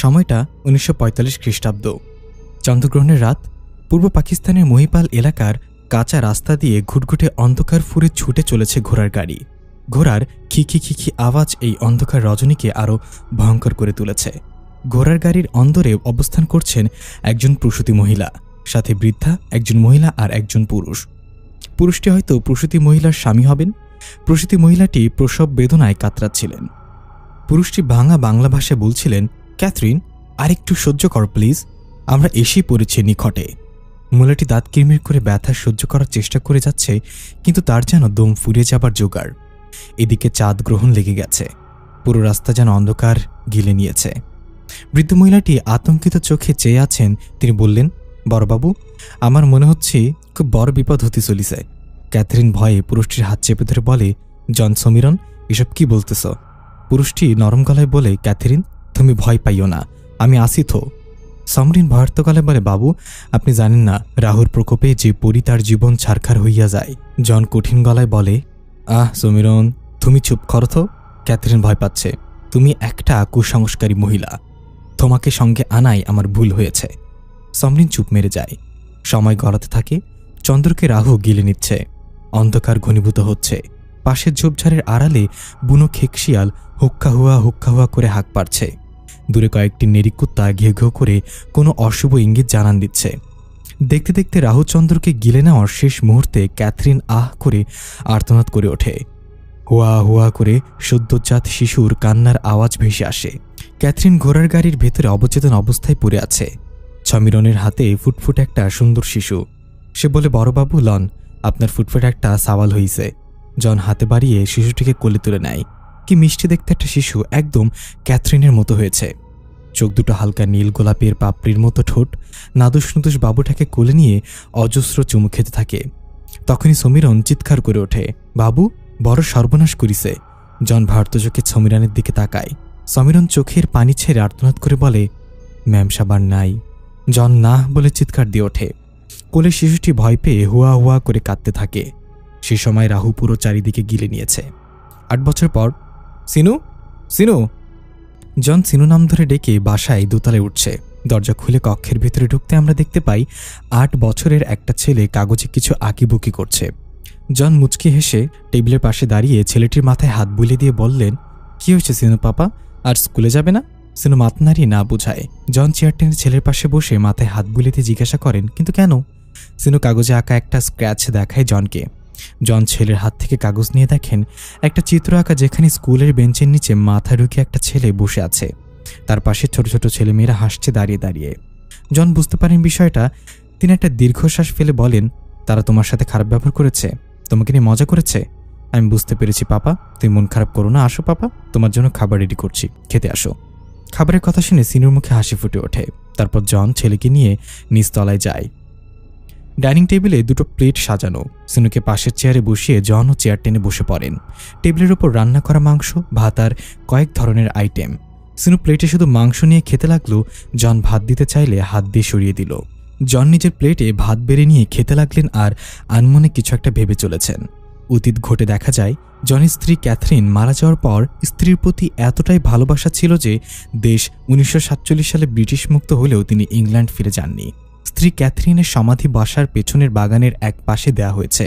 সময়টা 1945 খ্রিস্টাব্দ। চন্দ্রগ্রহণের রাত। পূর্ব পাকিস্তানের মহিপাল এলাকার কাঁচা রাস্তা দিয়ে ঘুটঘুটে অন্ধকার ফুরে ছুটে চলেছে ঘোড়ার গাড়ি। ঘোড়ার খিখি খিখি আওয়াজ এই অন্ধকার রজনীকে আরও ভয়ঙ্কর করে তুলেছে। ঘোড়ার গাড়ির অন্দরে অবস্থান করছেন একজন প্রসূতি মহিলা, সাথে বৃদ্ধা একজন মহিলা আর একজন পুরুষ। পুরুষটি হয়তো প্রসূতি মহিলার স্বামী হবেন। প্রসূতি মহিলাটি প্রসব বেদনায় কাতরাচ্ছিলেন। পুরুষটি ভাঙা বাংলা ভাষায় বলছিলেন, ক্যাথরিন, আরেকটু সহ্য কর প্লিজ, আমরা এসেই পড়েছি নিকটে। মহিলাটি দাঁত কিরমির করে ব্যথা সহ্য করার চেষ্টা করে যাচ্ছে, কিন্তু তার যেন দম ফুরিয়ে যাবার জোগাড়। এদিকে চাঁদ গ্রহণ লেগে গেছে, পুরো রাস্তা যেন অন্ধকার গিলে নিয়েছে। বৃদ্ধ মহিলাটি আতঙ্কিত চোখে চেয়ে আছেন। তিনি বললেন, বড়বাবু, আমার মনে হচ্ছে খুব বড় বিপদ হতে চলিছে। ক্যাথরিন ভয়ে পুরুষটির হাত চেপে ধরে বলে, জন সমীরন, এসব কি বলতেছ? পুরুষটি নরম গলায় বলে, ক্যাথরিন, তুমি ভয় পাইও না, আমি আসি তো। সমরিন ভয়ার্ত গলায় বলে, বাবু, আপনি জানেন না রাহুর প্রকোপে যে পরি তার জীবন ছারখার হইয়া যায়। জন কঠিন গলায় বলে, সমীরন, তুমি চুপ করো তো। ক্যাথরিন ভয় পাচ্ছে। তুমি একটা কুসংস্কারী মহিলা, তোমাকে সঙ্গে আনাই আমার ভুল হয়েছে। সমরিন চুপ মেরে যায়। সময় গড়াতে থাকে। চন্দ্রকে রাহু গিলে নিচ্ছে। অন্ধকার ঘনীভূত হচ্ছে। পাশের ঝোপঝাড়ের আড়ালে বুনো খেকশিয়াল হুক্কা হুয়া করে হাঁক পারছে। দূরে কয়েকটি নেড়িকুত্তা ঘেউ ঘেউ করে কোনো অশুভ ইঙ্গিত জানান দিচ্ছে। দেখতে দেখতে রাহু চন্দ্রকে গিলে নেওয়ার শেষ মুহূর্তে ক্যাথরিন আহ করে আর্তনাদ করে ওঠে। হুয়া করে সদ্যোজাত শিশুর কান্নার আওয়াজ ভেসে আসে। ক্যাথরিন ঘোড়ার গাড়ির ভেতরে অবচেতন অবস্থায় পড়ে আছে। সমীরনের হাতে ফুটফুট একটা সুন্দর শিশু। সে বলে, বড়বাবু লন, আপনার ফুটফুট একটা সাওয়াল হইছে। জন হাতে বাড়িয়ে শিশুটিকে কোলে তুলে নেয়। কি মিষ্টি দেখতে একটা শিশু, একদম ক্যাথরিনের মতো হয়েছে। চোখ দুটো হালকা নীল গোলাপের পাপড়ির মতো ঠোঁট। নাদুস নুদুস বাবুটাকে কোলে নিয়ে অজস্র চুমু খেতে থাকে। তখনই সমীরন চিৎকার করে ওঠে, বাবু, বড় সর্বনাশ করিছে। জন ভারত চোখে সমীরনের দিকে তাকায়। সমীরন চোখের পানি ছেড়ে আর্তনাদ করে বলে, ম্যাম সাবার নাই। জন না বলে চিৎকার দিয়ে ওঠে। কোলে শিশুটি ভয় পেয়ে হুয়া করে কাঁদতে থাকে। সে সময় রাহু পুরো চারিদিকে গিলে নিয়েছে। 8 বছর পর, সিনু। জন সিনু নাম ধরে ডেকে বাসায় দোতলায় উঠছে। দরজা খুলে কক্ষের ভিতরে ঢুকতে আমরা দেখতে পাই 8 বছরের একটা ছেলে কাগজে কিছু আঁকিবুকি করছে। জন মুচকি হেসে টেবিলের পাশে দাঁড়িয়ে ছেলেটির মাথায় হাত বুলিয়ে দিয়ে বললেন, কি হয়েছে সিনু পাপা, আর স্কুলে যাবে না? সিনু মাথা নাড়িয়ে না বুঝায়। জন চেয়ার টেনে ছেলের পাশে বসে মাথায় হাত বুলিয়ে দিয়ে জিজ্ঞাসা করেন, কিন্তু কেন? সিনু কাগজে আঁকা একটা স্ক্র্যাচ দেখায় জনকে। জন ছেলের হাত থেকে কাগজ নিয়ে দেখেন একটা চিত্র আঁকা, যেখানে স্কুলের বেঞ্চের নিচে মাথা ঢুকে একটা ছেলে বসে আছে। তার পাশে ছোট ছোট ছেলেমেয়েরা হাসছে দাঁড়িয়ে দাঁড়িয়ে। জন বুঝতে পারেন বিষয়টা। তিনি একটা দীর্ঘশ্বাস ফেলে বলেন, তারা তোমার সাথে খারাপ ব্যবহার করেছে, তোমাকে নিয়ে মজা করেছে। আমি বুঝতে পেরেছি পাপা, তুমি মন খারাপ করো না। আসো পাপা, তোমার জন্য খাবার রেডি করছি, খেতে আসো। খাবারের কথা শুনে সিনুর মুখে হাসি ফুটে ওঠে। তারপর জন ছেলেকে নিয়ে নিচতলায় যায়। ডাইনিং টেবিলে 2টো প্লেট সাজানো। সিনুকে পাশের চেয়ারে বসিয়ে জন ও চেয়ার টেনে বসে পড়েন। টেবিলের ওপর রান্না করা মাংস, ভাত আর কয়েক ধরনের আইটেম। সিনু প্লেটে শুধু মাংস নিয়ে খেতে লাগলো। জন ভাত দিতে চাইলে হাত দিয়ে সরিয়ে দিল। জন নিজের প্লেটে ভাত বেড়ে নিয়ে খেতে লাগলেন আর আনমনে কিছু একটা ভেবে চলেছেন। অতীত ঘটে দেখা যায়, জনের স্ত্রী ক্যাথরিন মারা যাওয়ার পর স্ত্রীর প্রতি এতটাই ভালোবাসা ছিল যে দেশ 1947 সালে ব্রিটিশ মুক্ত হলেও তিনি ইংল্যান্ড ফিরে যাননি। স্ত্রী ক্যাথরিনের সমাধি বাসার পেছনের বাগানের এক পাশে দেয়া হয়েছে।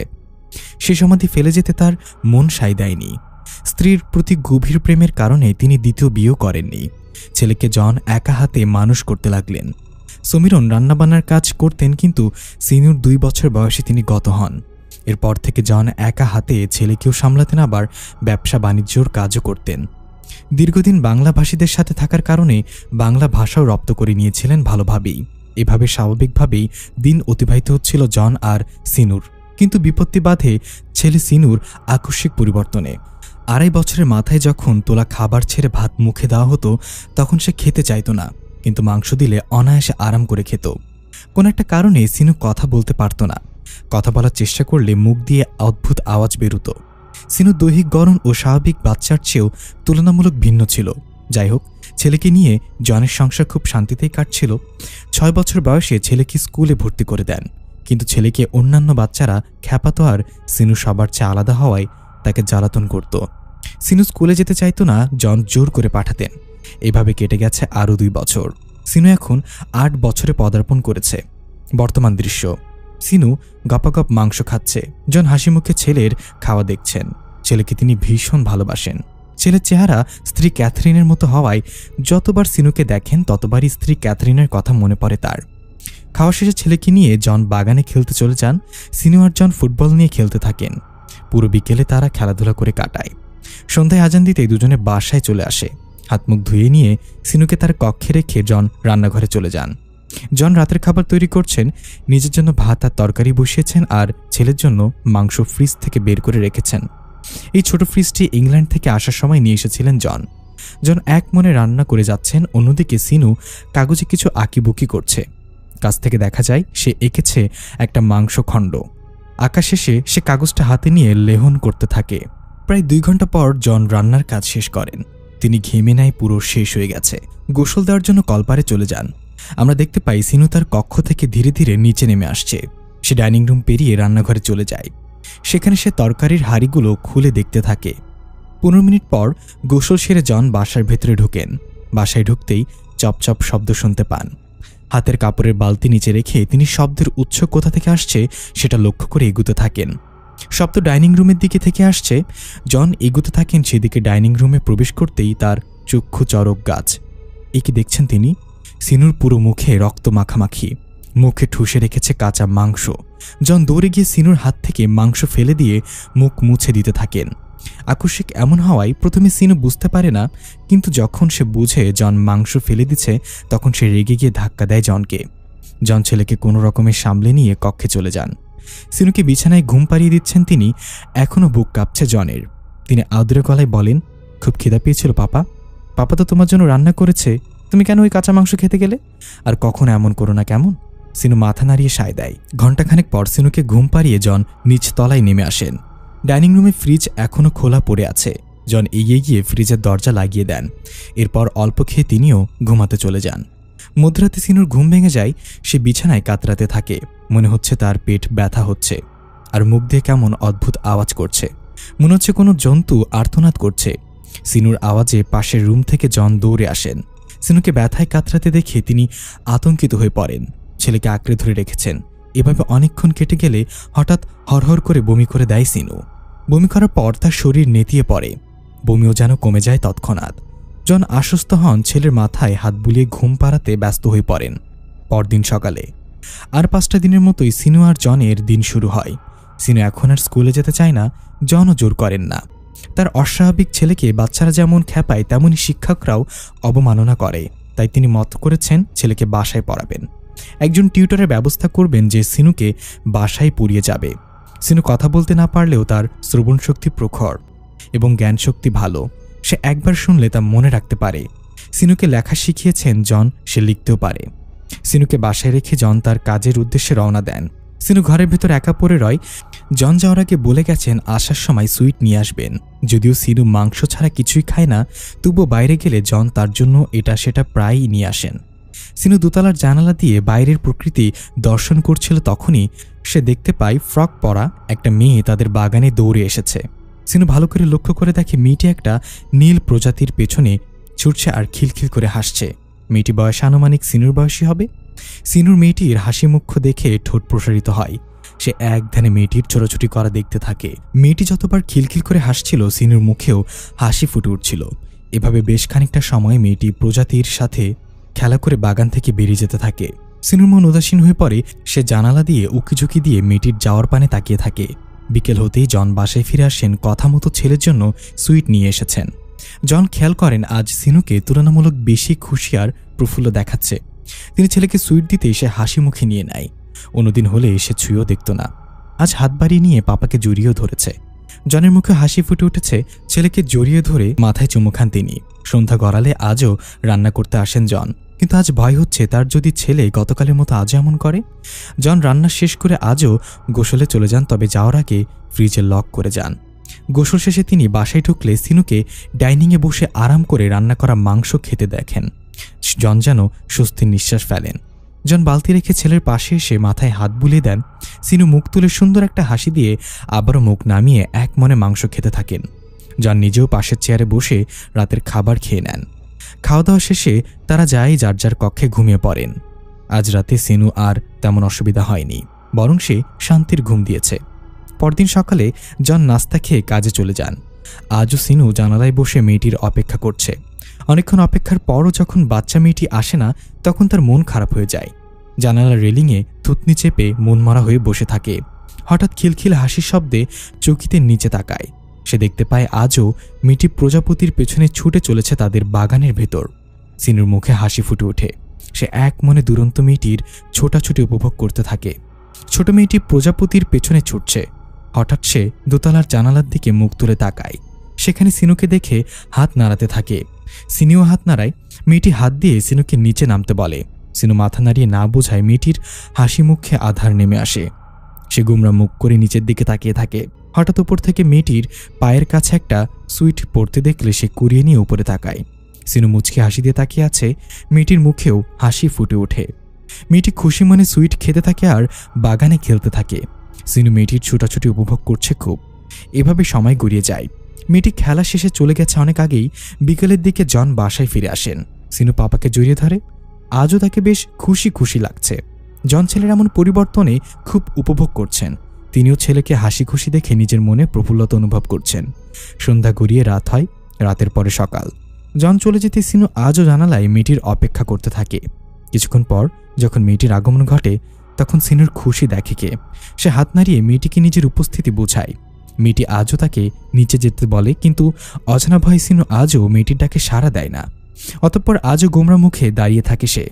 সে সমাধি ফেলে যেতে তার মন সায় দেয়নি। স্ত্রীর প্রতি গভীর প্রেমের কারণে তিনি দ্বিতীয় বিয়েও করেননি। ছেলেকে জন একা হাতে মানুষ করতে লাগলেন। সমীরন রান্নাবান্নার কাজ করতেন, কিন্তু সিনুর 2 বছর বয়সে তিনি গত হন। এরপর থেকে জন একা হাতে ছেলেকেও সামলাতেন, আবার ব্যবসা বাণিজ্যর কাজও করতেন। দীর্ঘদিন বাংলাভাষীদের সাথে থাকার কারণে বাংলা ভাষাও রপ্ত করে নিয়েছিলেন ভালোভাবেই। এভাবে স্বাভাবিকভাবেই দিন অতিবাহিত হচ্ছিল জন আর সিনুর। কিন্তু বিপত্তি বাধে ছেলে সিনুর আকস্মিক পরিবর্তনে। 2.5 বছরের মাথায় যখন তোলা খাবার ছেড়ে ভাত মুখে দেওয়া হতো, তখন সে খেতে চাইত না, কিন্তু মাংস দিলে অনায়াসে আরাম করে খেত। কোন একটা কারণে সিনু কথা বলতে পারত না। কথা বলার চেষ্টা করলে মুখ দিয়ে অদ্ভুত আওয়াজ বেরুত। সিনু দৈহিক গড়ন ও স্বাভাবিক বাচ্চার চেয়েও তুলনামূলক ভিন্ন ছিল। যাই হোক, ছেলেকে নিয়ে জনের সংসার খুব শান্তিতেই কাটছিল। 6 বছর বয়সে ছেলেকে স্কুলে ভর্তি করে দেন, কিন্তু ছেলেকে অন্যান্য বাচ্চারা খ্যাপাতো আর সিনু সবার চেয়ে আলাদা হওয়ায় তাকে জ্বালাতন করত। সিনু স্কুলে যেতে চাইতো না, জন জোর করে পাঠাতেন। এভাবে কেটে গেছে আরও 2 বছর। সিনু এখন 8 বছরে পদার্পণ করেছে। বর্তমান দৃশ্য, সিনু গপাগপ মাংস খাচ্ছে। জন হাসি মুখে ছেলের খাওয়া দেখছেন। ছেলেকে তিনি ভীষণ ভালোবাসেন। ছেলের চেহারা স্ত্রী ক্যাথরিনের মতো হওয়ায় যতবার সিনুকে দেখেন ততবারই স্ত্রী ক্যাথরিনের কথা মনে পড়ে তার। খাওয়া শেষে ছেলেকে নিয়ে জন বাগানে খেলতে চলে যান। সিনু আর জন ফুটবল নিয়ে খেলতে থাকেন। পুরো বিকেলে তারা খেলাধুলা করে কাটায়। সন্ধ্যায় আজান দিতেই দুজনে বাসায় চলে আসে। হাত মুখ ধুয়ে নিয়ে সিনুকে তার কক্ষে রেখে জন রান্নাঘরে চলে যান। জন রাতের খাবার তৈরি করছেন। নিজের জন্য ভাত আর তরকারি বসিয়েছেন আর ছেলের জন্য মাংস ফ্রিজ থেকে বের করে রেখেছেন। এই ছোট ফ্রিজটি ইংল্যান্ড থেকে আসার সময় নিয়ে এসেছিলেন জন। জন এক মনে রান্না করে যাচ্ছেন, অন্যদিকে সিনু কাগজে কিছু আঁকিবুকি করছে। কাছ থেকে দেখা যায় সে এঁকেছে একটা মাংসখণ্ড। আঁকা শেষে সে কাগজটা হাতে নিয়ে লেহন করতে থাকে। প্রায় 2 ঘন্টা পর জন রান্নার কাজ শেষ করেন। তিনি ঘেমে নাই পুরো শেষ হয়ে গেছে। গোসল দেওয়ার জন্য কলপারে চলে যান। আমরা দেখতে পাই সিনু তার কক্ষ থেকে ধীরে ধীরে নিচে নেমে আসছে। সে ডাইনিং রুম পেরিয়ে রান্নাঘরে চলে যায়। সেখানে সে তরকারির হাঁড়িগুলো খুলে দেখতে থাকে। 15 মিনিট পর গোসল সেরে জন বাসার ভেতরে ঢোকেন। বাসায় ঢুকতেই চপচপ শব্দ শুনতে পান। হাতের কাপড়ের বালতি নিচে রেখে তিনি শব্দের উৎস কোথা থেকে আসছে সেটা লক্ষ্য করে এগুতে থাকেন। শব্দ ডাইনিং রুমের দিকে থেকে আসছে। জন এগুতে থাকেন সেদিকে। ডাইনিং রুমে প্রবেশ করতেই তার চক্ষু চরক গাছ। এ কি দেখছেন তিনি? সিনুর পুরো মুখে রক্ত মাখামাখি, মুখে ঠুসে রেখেছে কাঁচা মাংস। জন দৌড়ে গিয়ে সিনুর হাত থেকে মাংস ফেলে দিয়ে মুখ মুছে দিতে থাকেন। আকস্মিক এমন হওয়ায় প্রথমে সিনু বুঝতে পারে না, কিন্তু যখন সে বুঝে জন মাংস ফেলে দিচ্ছে তখন সে রেগে গিয়ে ধাক্কা দেয় জনকে। জন ছেলেকে কোনো রকমে সামলে নিয়ে কক্ষে চলে যান। সিনুকে বিছানায় ঘুম পাড়িয়ে দিচ্ছেন তিনি। এখনও বুক কাঁপছে জনের। তিনি আদরে গলায় বলেন, খুব খিদা পেয়েছিল পাপা? পাপা তো তোমার জন্য রান্না করেছে, তুমি কেন ওই কাঁচা মাংস খেতে গেলে? আর কখনো এমন করো না কেমন? সিনু মাথা নাড়িয়ে সায় দেয়। ঘণ্টাখানেক পর সিনুকে ঘুম পাড়িয়ে জন নিচ তলায় নেমে আসেন। ডাইনিং রুমে ফ্রিজ এখনও খোলা পড়ে আছে। জন এগিয়ে গিয়ে ফ্রিজের দরজা লাগিয়ে দেন। এরপর অল্প খেয়ে তিনিও ঘুমাতে চলে যান। মধ্যরাতে সিনুর ঘুম ভেঙে যায়। সে বিছানায় কাতরাতে থাকে। মনে হচ্ছে তার পেট ব্যথা হচ্ছে আর মুখ দিয়ে কেমন অদ্ভুত আওয়াজ করছে। মনে হচ্ছে কোনো জন্তু আর্তনাদ করছে। সিনুর আওয়াজে পাশের রুম থেকে জন দৌড়ে আসেন। সিনুকে ব্যথায় কাতরাতে দেখে তিনি আতঙ্কিত হয়ে পড়েন। ছেলেকে আঁকড়ে ধরে রেখেছেন। এভাবে অনেকক্ষণ কেটে গেলে হঠাৎ হরহর করে বমি করে দেয় সিনু। বমি করার পর তার শরীর নেতিয়ে পড়ে। বমিও যেন কমে যায় তৎক্ষণাৎ। জন আশ্বস্ত হন। ছেলের মাথায় হাত বুলিয়ে ঘুম পাড়াতে ব্যস্ত হয়ে পড়েন। পরদিন সকালে আর 5টা দিনের মতোই সিনু আর জনের দিন শুরু হয়। সিনু এখন আর স্কুলে যেতে চায় না। জনও জোর করেন না। তার অস্বাভাবিক ছেলেকে বাচ্চারা যেমন খেপায় তেমনই শিক্ষকরাও অবমাননা করে। তাই তিনি মত করেছেন ছেলেকে বাসায় পড়াবেন। একজন টিউটরের ব্যবস্থা করবেন যে সিনুকে বাসায় পড়িয়ে যাবে। সিনু কথা বলতে না পারলেও তার শ্রবণ শক্তি প্রখর এবং জ্ঞান শক্তি ভালো। সে একবার শুনলে তা মনে রাখতে পারে। সিনুকে লেখা শিখিয়েছেন জন, সে লিখতেও পারে। সিনুকে বাসায় রেখে জন তার কাজের উদ্দেশ্যে রওনা দেন। সিনু ঘরের ভেতর একা পড়ে রয়। জন যাওয়ার আগে বলে গেছেন আসার সময় সুইট নিয়ে আসবেন। যদিও সিনু মাংস ছাড়া কিছুই খায় না, তবুও বাইরে গেলে জন তার জন্য এটা সেটা প্রায়ই নিয়ে আসেন। সিনু দোতলার জানালা দিয়ে বাইরের প্রকৃতি দর্শন করছিল। তখনই সে দেখতে পায় ফ্রক পরা একটা মেয়ে তাদের বাগানে দৌড়ে এসেছে। সিনু ভালো করে লক্ষ্য করে দেখে মেয়েটি একটা নীল প্রজাতির পেছনে ছুটছে আর খিলখিল করে হাসছে। মেয়েটি বয়স আনুমানিক সিনুর বয়সী হবে। সিনুর মেয়েটির হাসি মুখ্য দেখে ঠোঁট প্রসারিত হয়। সে এক ধ্যানে মেয়েটির ছোটাছুটি করা দেখতে থাকে। মেয়েটি যতবার খিলখিল করে হাসছিল সিনুর মুখেও হাসি ফুটে উঠছিল। এভাবে বেশ খানিকটা সময় মেয়েটি প্রজাতির সাথে খেলা করে বাগান থেকে বেরিয়ে যেতে থাকে। সিনুর মন উদাসীন হয়ে পড়ে। সে জানালা দিয়ে উকিঝুঁকি দিয়ে মেয়েটির যাওয়ার পানে তাকিয়ে থাকে। বিকেল হতেই জন বাসায় ফিরে আসেন। কথা মতো ছেলের জন্য সুইট নিয়ে এসেছেন। জন খেয়াল করেন আজ সিনুকে তুলনামূলক বেশি খুশি আর প্রফুল্ল দেখাচ্ছে। তিনি ছেলেকে সুইট দিতে সে হাসি মুখে নিয়ে নেয়। অন্যদিন হলে সে ছুঁয়েও দেখত না। আজ হাত বাড়িয়ে নিয়ে পাপাকে জড়িয়েও ধরেছে। জনের মুখে হাসি ফুটে উঠেছে। ছেলেকে জড়িয়ে ধরে মাথায় চুমু খান তিনি। সন্ধ্যা গড়ালে আজও রান্না করতে আসেন জন, কিন্তু আজ ভয় হচ্ছে তার যদি ছেলে গতকালের মতো আজও এমন করে। জন রান্না শেষ করে আজও গোসলে চলে যান, তবে যাওয়ার আগে ফ্রিজে লক করে যান। গোসল শেষে তিনি বাসায় ঢুকলে সিনুকে ডাইনিংয়ে বসে আরাম করে রান্না করা মাংস খেতে দেখেন। জন যেন স্বস্তির নিঃশ্বাস ফেলেন। জন বালতি রেখে ছেলের পাশে এসে মাথায় হাত বুলিয়ে দেন। সিনু মুখ তুলে সুন্দর একটা হাসি দিয়ে আবারও মুখ নামিয়ে এক মনে মাংস খেতে থাকেন। জন নিজেও পাশের চেয়ারে বসে রাতের খাবার খেয়ে নেন। খাওয়া দাওয়া শেষে তারা যায় যার যার কক্ষে ঘুমিয়ে পড়েন। আজ রাতে সিনু আর তেমন অসুবিধা হয়নি, বরং সে শান্তির ঘুম দিয়েছে। পরদিন সকালে জন নাস্তা খেয়ে কাজে চলে যান। আজও সিনু জানালায় বসে মেয়েটির অপেক্ষা করছে। অনেকক্ষণ অপেক্ষার পরও যখন বাচ্চা মেয়েটি আসে না, তখন তার মন খারাপ হয়ে যায়। জানালার রেলিংয়ে থুতনি চেপে মনমরা হয়ে বসে থাকে। হঠাৎ খিলখিল হাসির শব্দে চৌকিতে নিচে তাকায়। সে দেখতে পায় আজও মেয়েটি প্রজাপতির পেছনে ছুটে চলেছে তাদের বাগানের ভেতর। সিনুর মুখে হাসি ফুটে ওঠে। সে এক মনে দুরন্ত মেয়েটির ছোটাছুটি উপভোগ করতে থাকে। ছোট মেয়েটি প্রজাপতির পেছনে ছুটছে। হঠাৎ সে দোতলার জানালার দিকে মুখ তুলে তাকায়। সেখানে সিনুকে দেখে হাত নাড়াতে থাকে। সিনুও হাত নাড়ায়। মেয়েটি হাত দিয়ে সিনুকে নিচে নামতে বলে। সিনু মাথা নাড়িয়ে না বোঝায় মেয়েটির হাসি মুখে আধার নেমে আসে। সে গুমরা মুখ করে নিচের দিকে তাকিয়ে থাকে। হঠাৎ উপর থেকে মেয়েটির পায়ের কাছে একটা সুইট পড়তে দেখলে সে কুড়িয়ে নিয়ে উপরে তাকায়। সিনু মুচকে হাসি দিয়ে তাকিয়ে আছে। মেয়েটির মুখেও হাসি ফুটে ওঠে। মেয়েটি খুশি মনে সুইট খেতে থাকে আর বাগানে খেলতে থাকে। সিনু মেয়েটির ছুটাছুটি উপভোগ করছে খুব। এভাবে সময় গড়িয়ে যায়। মেয়েটি খেলা শেষে চলে গেছে অনেক আগেই। বিকেলের দিকে জন বাসায় ফিরে আসেন। সিনু পাপাকে জড়িয়ে ধরে। আজও তাকে বেশ খুশি খুশি লাগছে। জন ছেলের এমন পরিবর্তনে খুব উপভোগ করছেন। তিনিও ছেলেকে হাসি খুশি দেখে নিজের মনে প্রফুল্লতা অনুভব করছেন। সন্ধ্যা গড়িয়ে রাত হয়। রাতের পরে সকাল। জন চলে যেতে সিনু আজও জানালায় মেয়েটির অপেক্ষা করতে থাকে। কিছুক্ষণ পর যখন মেয়েটির আগমন ঘটে, তখন সিনুর খুশি দেখে কে। সে হাত নাড়িয়ে মেয়েটিকে নিজের উপস্থিতি বোঝায়। মেয়েটি আজও তাকে নিচে যেতে বলে, কিন্তু অজানা ভয়ে সিনু আজও মেয়েটির ডাকে সাড়া দেয় না। অতঃপর আজও গোমরা মুখে দাঁড়িয়ে থাকে সে।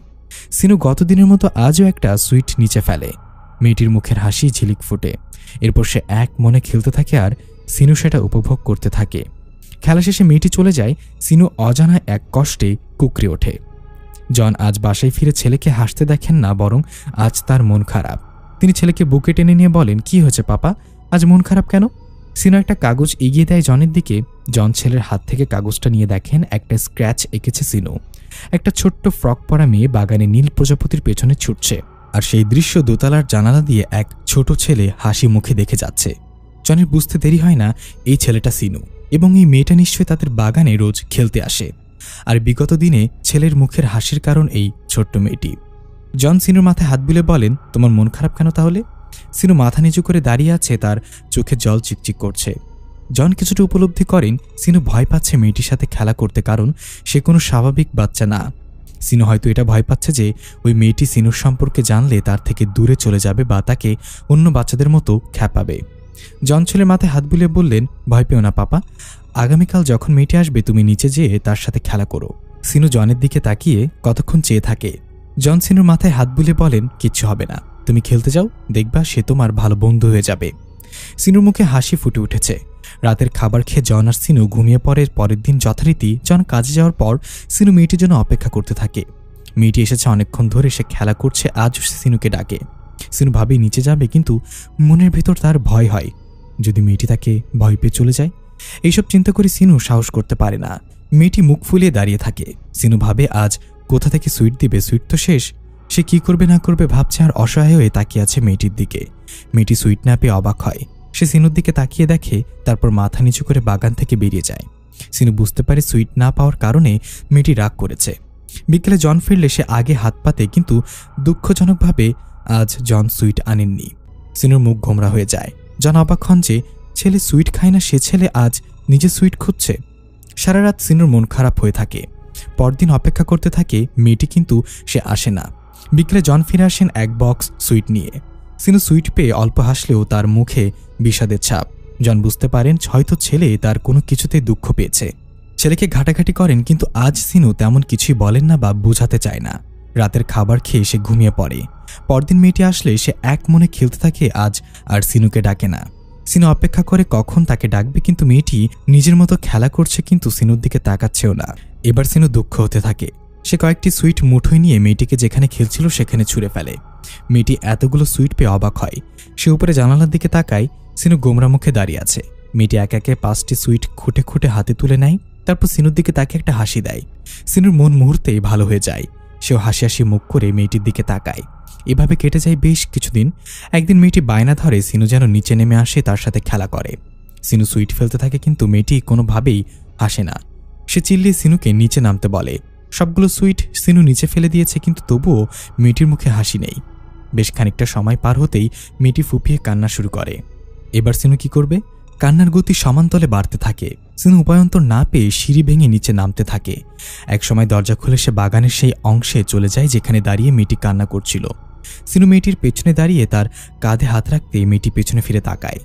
সিনু গতদিনের মতো আজও একটা সুইট নিচে ফেলে। মেয়েটির মুখের হাসি ঝিলিক ফুটে। এরপর সে এক মনে খেলতে থাকে আর সিনু সেটা উপভোগ করতে থাকে। খেলা শেষে মেয়েটি চলে যায়। সিনু অজানা এক কষ্টে কুঁকড়ে ওঠে। জন আজ বাসায় ফিরে ছেলেকে হাসতে দেখেন না, বরং আজ তার মন খারাপ। তিনি ছেলেকে বুকে টেনে নিয়ে বলেন, কি হয়েছে পাপা, আজ মন খারাপ কেন? সিনু একটা কাগজ এগিয়ে দেয় জনের দিকে। জন ছেলের হাত থেকে কাগজটা নিয়ে দেখেন একটা স্ক্র্যাচ এঁকেছে সিনু। একটা ছোট্ট ফ্রক পরা মেয়ে বাগানে নীল প্রজাপতির পেছনে ছুটছে, আর সেই দৃশ্য দোতলার জানালা দিয়ে এক ছোট ছেলে হাসি মুখে দেখে যাচ্ছে। জনের বুঝতে দেরি হয় না এই ছেলেটা সিনু, এবং এই মেয়েটা নিশ্চয়ই তাদের বাগানে রোজ খেলতে আসে। আর বিগত দিনে ছেলের মুখের হাসির কারণ এই ছোট্ট মেয়েটি। জন সিনুর মাথায় হাত বুলে বলেন, তোমার মন খারাপ কেন তাহলে? সিনু মাথা নিচু করে দাঁড়িয়ে আছে, তার চোখে জল চিকচিক করছে। জন কিছুটা উপলব্ধি করেন সিনু ভয় পাচ্ছে মেয়েটির সাথে খেলা করতে, কারণ সে কোনো স্বাভাবিক বাচ্চা না। সিনু হয়তো এটা ভয় পাচ্ছে যে ওই মেয়েটি সিনুর সম্পর্কে জানলে তার থেকে দূরে চলে যাবে বা তাকে অন্য বাচ্চাদের মতো খ্যাপাবে। জন ছেলের মাথায় হাত বুলিয়ে বললেন, ভয় পেও না পাপা, আগামীকাল যখন মেয়েটি আসবে তুমি নিচে যেয়ে তার সাথে খেলা করো। সিনু জনের দিকে তাকিয়ে কতক্ষণ চেয়ে থাকে। জন সিনুর মাথায় হাত বুলিয়ে বলেন, কিচ্ছু হবে না, তুমি খেলতে যাও, দেখবা সে তোমার ভালো বন্ধু হয়ে যাবে। সিনুর মুখে হাসি ফুটে উঠেছে। রাতের খাবার খেয়ে জন আর সিনু ঘুমিয়ে পড়ে। পরের দিন যথারীতি জন কাজে যাওয়ার পর সিনু মেয়েটির জন্য অপেক্ষা করতে থাকে। মেয়েটি এসেছে অনেকক্ষণ ধরে, সে খেলা করছে। আজও সে সিনুকে ডাকে। সিনু ভাবে নিচে যাবে, কিন্তু মনের ভেতর তার ভয় হয়, যদি মেয়েটি তাকে ভয় পেয়ে চলে যায়। এইসব চিন্তা করে সিনু সাহস করতে পারে না। মেয়েটি মুখ ফুলিয়ে দাঁড়িয়ে থাকে। সিনু ভাবে আজ কোথা থেকে সুইট দিবে, সুইট তো শেষ। সে কি করবে না করবে ভাবছে আর অসহায় হয়ে তাকিয়ে আছে মেয়েটির দিকে। মেয়েটি সুইট না পেয়ে অবাক হয়। সে সিনুর দিকে তাকিয়ে দেখে, তারপর মাথা নিচু করে বাগান থেকে বেরিয়ে যায়। সিনু বুঝতে পারে সুইট না পাওয়ার কারণে মেয়েটি রাগ করেছে। বিকেলে জন ফিরলে সে আগে হাত পাতে, কিন্তু দুঃখজনকভাবে আজ জন সুইট আনেননি। সিনুর মুখ গোমরা হয়ে যায়। জন অবাক হন যে ছেলে সুইট খায় না, সে ছেলে আজ নিজে সুইট খুঁজছে। সারা রাত সিনুর মন খারাপ হয়ে থাকে। পরদিন অপেক্ষা করতে থাকে মেয়েটি, কিন্তু সে আসে না। বিকেলে জন ফিরে আসেন এক বক্স সুইট নিয়ে। সিনু সুইট পেয়ে অল্প হাসলেও তার মুখে বিষাদের ছাপ। জন বুঝতে পারেন হয়তো ছেলে তার কোনো কিছুতে দুঃখ পেয়েছে। ছেলেকে ঘাটাঘাটি করেন, কিন্তু আজ সিনু তেমন কিছুই বলেন না বা বোঝাতে চায় না। রাতের খাবার খেয়ে সে ঘুমিয়ে পড়ে। পরদিন মেয়েটি আসলে সে এক মনে খেলতে থাকে আজ আর সিনুকে ডাকে না। সিনু অপেক্ষা করে কখন তাকে ডাকবে, কিন্তু মেয়েটি নিজের মতো খেলা করছে, কিন্তু সিনুর দিকে তাকাচ্ছেও না। এবার সিনু দুঃখ হতে থাকে। সে কয়েকটি সুইট মুঠোয় নিয়ে মেয়েটিকে যেখানে খেলছিল সেখানে ছুঁড়ে ফেলে। মেয়েটি এতগুলো সুইট পেয়ে অবাক হয়। সে উপরে জানালার দিকে তাকায়। সিনু গোমরা মুখে দাঁড়িয়ে আছে। মেয়েটি এক একে 5টি সুইট খুঁটে খুঁটে হাতে তুলে নেয়। তারপর সিনুর দিকে তাকে একটা হাসি দেয়। সিনুর মন মুহূর্তেই ভালো হয়ে যায়। সেও হাসি হাসি মুখ করে মেয়েটির দিকে তাকায়। এভাবে কেটে যায় বেশ কিছুদিন। একদিন মেয়েটি বায়না ধরে সিনু যেন নিচে নেমে আসে তার সাথে খেলা করে। সিনু সুইট ফেলতে থাকে, কিন্তু মেয়েটি কোনোভাবেই হাসে না। সে চিল্লিয়ে সিনুকে নিচে নামতে বলে। সবগুলো সুইট সিনু নিচে ফেলে দিয়েছে, কিন্তু তবুও মেয়েটির মুখে হাসি নেই। বেশ খানিকটা সময় পার হতেই মেয়েটি ফুপিয়ে কান্না শুরু করে। এবার সিনু কি করবে? কান্নার গতি সমান্তলে বাড়তে থাকে। সিনু উপায়ন্তর না পেয়ে সিঁড়ি ভেঙে নিচে নামতে থাকে। একসময় দরজা খুলে সে বাগানের সেই অংশে চলে যায় যেখানে দাঁড়িয়ে মেয়েটি কান্না করছিল। সিনু মেয়েটির পেছনে দাঁড়িয়ে তার কাঁধে হাত রাখতে মেয়েটি পেছনে ফিরে তাকায়।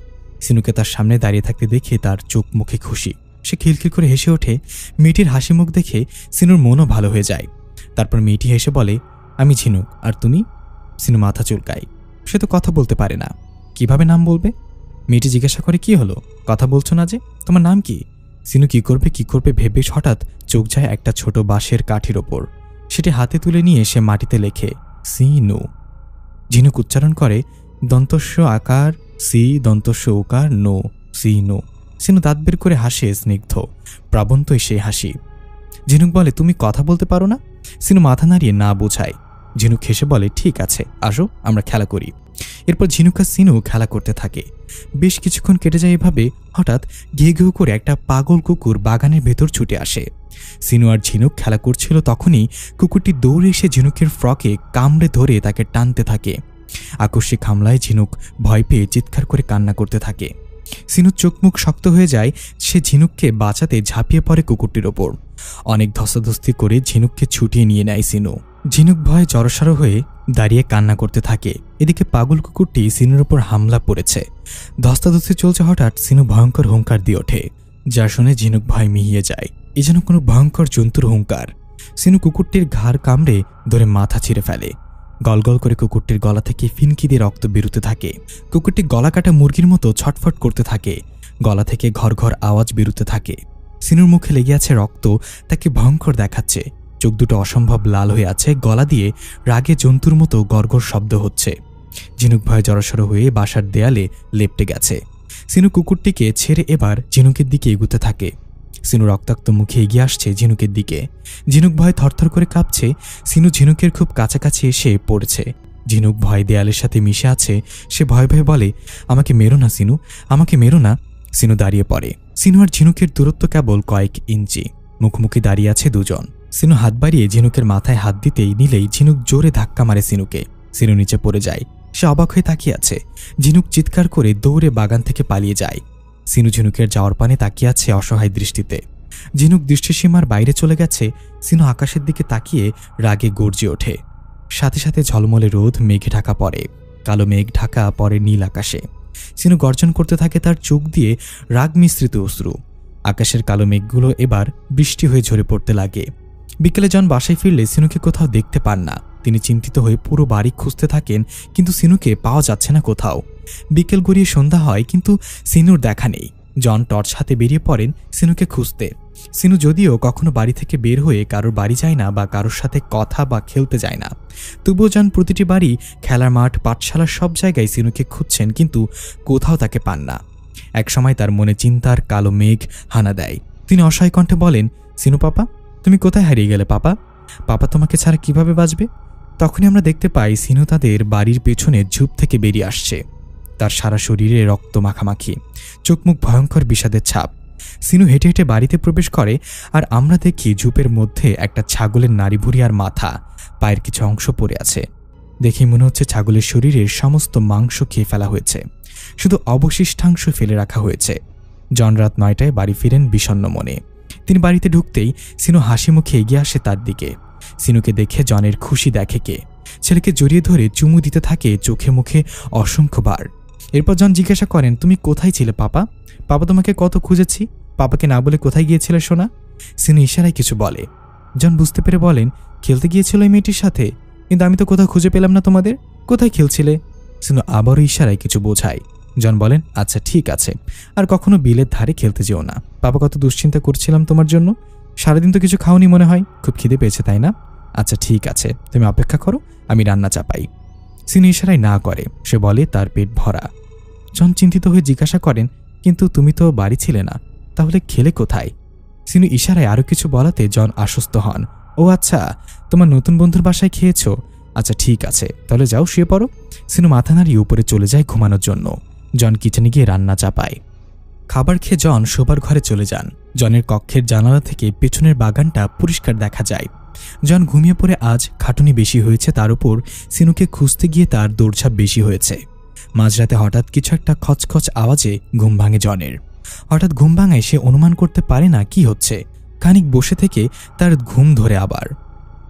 সিনুকে তার সামনে দাঁড়িয়ে থাকতে দেখে তার চোখ মুখে খুশি। সে খিলখিল করে হেসে ওঠে। মেয়েটির হাসি মুখ দেখে সিনুর মনও ভালো হয়ে যায়। তারপর মেয়েটি হেসে বলে, আমি ঝিনুক, আর তুমি? সিনু মাথা চুলকায়। সে তো কথা বলতে পারে না, কিভাবে নাম বলবে? মেয়েটি জিজ্ঞাসা করে, কি হলো, কথা বলছো না যে, তোমার নাম কি? সিনু কি করবে ভেবে হঠাৎ চোখ যায় একটা ছোট বাঁশের কাঠির ওপর। সেটি হাতে তুলে নিয়ে সে মাটিতে লেখে সিনু। ঝিনুক উচ্চারণ করে দন্তস্ব আকার সি দন্তস্ব ওকার নো, সিনু। সিনু দাঁত বের করে হাসে, স্নিগ্ধ প্রাবন্তই সেই হাসি। ঝিনুক বলে, তুমি কথা বলতে পারো না? সিনু মাথা নাড়িয়ে না বোঝায়। ঝিনুক হেসে বলে, ঠিক আছে, আসো আমরা খেলা করি। এরপর ঝিনুক আর সিনু খেলা করতে থাকে। বেশ কিছুক্ষণ কেটে যায় এভাবে। হঠাৎ ঘেউ ঘেউ করে একটা পাগল কুকুর বাগানের ভেতর ছুটে আসে। সিনু আর ঝিনুক খেলা করছিল, তখনই কুকুরটি দৌড়ে এসে ঝিনুকের ফ্রকে কামড়ে ধরে তাকে টানতে থাকে। আকস্মিক হামলায় ঝিনুক ভয় পেয়ে চিৎকার করে কান্না করতে থাকে। সিনুর চোখ মুখ শক্ত হয়ে যায়। সে ঝিনুককে বাঁচাতে ঝাঁপিয়ে পড়ে কুকুরটির ওপর। অনেক ধস্তাধস্তি করে ঝিনুককে ছুটিয়ে নিয়ে নেয় সিনু। ঝিনুক ভয়ে জড়সড় হয়ে দাঁড়িয়ে কান্না করতে থাকে। এদিকে পাগল কুকুরটি সিনুর ওপর হামলা পড়েছে। ধস্তাধস্তি চলছে। হঠাৎ সিনু ভয়ঙ্কর হুঙ্কার দিয়ে ওঠে, যা শুনে ঝিনুক ভয় মিহিয়ে যায়। এ যেন কোনো ভয়ঙ্কর জন্তুর হুঙ্কার। সিনু কুকুরটির ঘাড় কামড়ে ধরে মাথা ছিঁড়ে ফেলে। গলগল করে কুকুরটির গলা থেকে ফিনকি দিয়ে রক্ত বেরোতে থাকে। কুকুরটি গলা কাটা মুরগির মতো ছটফট করতে থাকে। গলা থেকে ঘর ঘর আওয়াজ বেরোতে থাকে। সিনুর মুখে লেগে আছে রক্ত, তাকে ভয়ঙ্কর দেখাচ্ছে। চোখ দুটো অসম্ভব লাল হয়ে আছে। গলা দিয়ে রাগে জন্তুর মতো গড়গড় শব্দ হচ্ছে। ঝিনুক ভয়ে জড়সড় হয়ে বাসার দেয়ালে লেপটে গেছে। সিনু কুকুরটিকে ছেড়ে এবার ঝিনুকের দিকে এগুতে থাকে। সিনু রক্তাক্ত মুখে এগিয়ে আসছে ঝিনুকের দিকে। ঝিনুক ভয়ে থরথর করে কাঁপছে। সিনু ঝিনুকের খুব কাছাকাছি এসে পড়েছে। ঝিনুক ভয় দেয়ালের সাথে মিশে আছে। সে ভয়ে ভয়ে বলে, আমাকে মেরো না সিনু, আমাকে মেরো না। সিনু দাঁড়িয়ে পড়ে। সিনু আর ঝিনুকের দূরত্ব কেবল কয়েক ইঞ্চি। মুখোমুখি দাঁড়িয়ে আছে দুজন। সিনু হাত বাড়িয়ে ঝিনুকের মাথায় হাত দিতেই নিলেই ঝিনুক জোরে ধাক্কা মারে সিনুকে। সিনু নিচে পড়ে যায়। সে অবাক হয়ে তাকিয়ে আছে। ঝিনুক চিৎকার করে দৌড়ে বাগান থেকে পালিয়ে যায়। সিনু ঝিনুকের যাওয়ার পানে তাকিয়ে আছে অসহায় দৃষ্টিতে। ঝিনুক দৃষ্টিসীমার বাইরে চলে গেছে। সিনু আকাশের দিকে তাকিয়ে রাগে গর্জে ওঠে। সাথে সাথে ঝলমলে রোদ মেঘে ঢাকা পড়ে। কালো মেঘ ঢাকা পড়ে নীল আকাশে। সিনু গর্জন করতে থাকে, তার চোখ দিয়ে রাগ মিশ্রিত অশ্রু। আকাশের কালো মেঘগুলো এবার বৃষ্টি হয়ে ঝরে পড়তে লাগে। বিকেলে জন বাসায় ফিরলে সিনুকে কোথাও দেখতে পান না। তিনি চিন্তিত হয়ে পুরো বাড়ি খুঁজতে থাকেন, কিন্তু সিনুকে পাওয়া যাচ্ছে না কোথাও। বিকেল গড়িয়ে সন্ধ্যা হয়, কিন্তু সিনুর দেখা নেই। জন টর্চ হাতে বেরিয়ে পড়েন সিনুকে খুঁজতে। সিনু যদিও কখনো বাড়ি থেকে বের হয়ে কারোর বাড়ি যায় না বা কারোর সাথে কথা বা খেলতে যায় না, তবুও জন প্রতিটি বাড়ি, খেলার মাঠ, পাঠশালা সব জায়গায় সিনুকে খুঁজছেন, কিন্তু কোথাও তাকে পান না। একসময় তার মনে চিন্তার কালো মেঘ হানা দেয়। তিনি অসহায় কণ্ঠে বলেন, সিনু পাপা, তুমি কোথায় হারিয়ে গেলে পাপা? পাপা তোমাকে ছাড়া কিভাবে বাঁচবে? তখনই আমরা দেখতে পাই সিনু তাদের বাড়ির পেছনে ঝোপ থেকে বেরিয়ে আসছে। তার সারা শরীরে রক্ত মাখামাখি, চোখ মুখ ভয়ঙ্কর বিষাদের ছাপ। সিনু হেঁটে হেঁটে বাড়িতে প্রবেশ করে, আর আমরা দেখি ঝোপের মধ্যে একটা ছাগলের নাড়িভুড়ি আর মাথা, পায়ের কিছু অংশ পড়ে আছে। দেখে মনে হচ্ছে ছাগলের শরীরের সমস্ত মাংস খেয়ে ফেলা হয়েছে, শুধু অবশিষ্টাংশ ফেলে রাখা হয়েছে। জন রাত 9টায় বাড়ি ফিরেন বিষণ্ণ মনে। তিনি বাড়িতে ঢুকতেই সিনু হাসি মুখে এগিয়ে আসে তার দিকে। সিনুকে দেখে জনের খুশি দেখে কে। ছেলেকে জড়িয়ে ধরে চুমু দিতে থাকে চোখে মুখে অসংখ্যবার। এরপর জন জিজ্ঞাসা করেন, তুমি কোথায় ছিলে পাপা? পাপা তোমাকে কত খুঁজেছি। পাপাকে না বলে কোথায় গিয়েছিলে সোনা? সিনু ইশারায় কিছু বলে। জন বুঝতে পেরে বলেন, খেলতে গিয়েছিল এই মেয়েটির সাথে, কিন্তু আমি তো কোথাও খুঁজে পেলাম না তোমাদের। কোথায় খেলছিলে? সিনু আবারও ইশারায় কিছু বোঝায়। জন বলেন, আচ্ছা ঠিক আছে, আর কখনো বিলের ধারে খেলতে যেও না। পাপা কত দুশ্চিন্তা করছিলাম তোমার জন্য। সারাদিন তো কিছু খাওনি মনে হয়, খুব খিদে পেয়েছে তাই না? আচ্ছা ঠিক আছে, তুমি অপেক্ষা করো, আমি রান্না চাপাই। সিনু ইশারায় না করে। সে বলে তার পেট ভরা। জন চিন্তিত হয়ে জিজ্ঞাসা করেন, কিন্তু তুমি তো বাড়ি ছিলে না, তাহলে খেলে কোথায়? সিনু ইশারায় আরও কিছু বলাতে জন আশ্বস্ত হন। ও আচ্ছা, তোমার নতুন বন্ধুর বাসায় খেয়েছো? আচ্ছা ঠিক আছে, তাহলে যাও শুয়ে পড়ো। সিনু মাথা নাড়িয়ে উপরে চলে যায় ঘুমানোর জন্য। জন কিচেনে গিয়ে রান্না চাপায়। খাবার খেয়ে জন শোবার ঘরে চলে যান। জনের কক্ষের জানালা থেকে পেছনের বাগানটা পরিষ্কার দেখা যায়। জন ঘুমিয়ে পড়ে আজ খাটুনি বেশি হয়েছে, তার উপর সিনুকে খুঁজতে গিয়ে তার দৌড়ঝাঁপ বেশি হয়েছে। মাঝরাতে হঠাৎ কিছু একটা খচখচ আওয়াজে ঘুম ভাঙে জনের। হঠাৎ ঘুম ভাঙায় সে অনুমান করতে পারে না কি হচ্ছে। খানিক বসে থেকে তার ঘুম ধরে আবার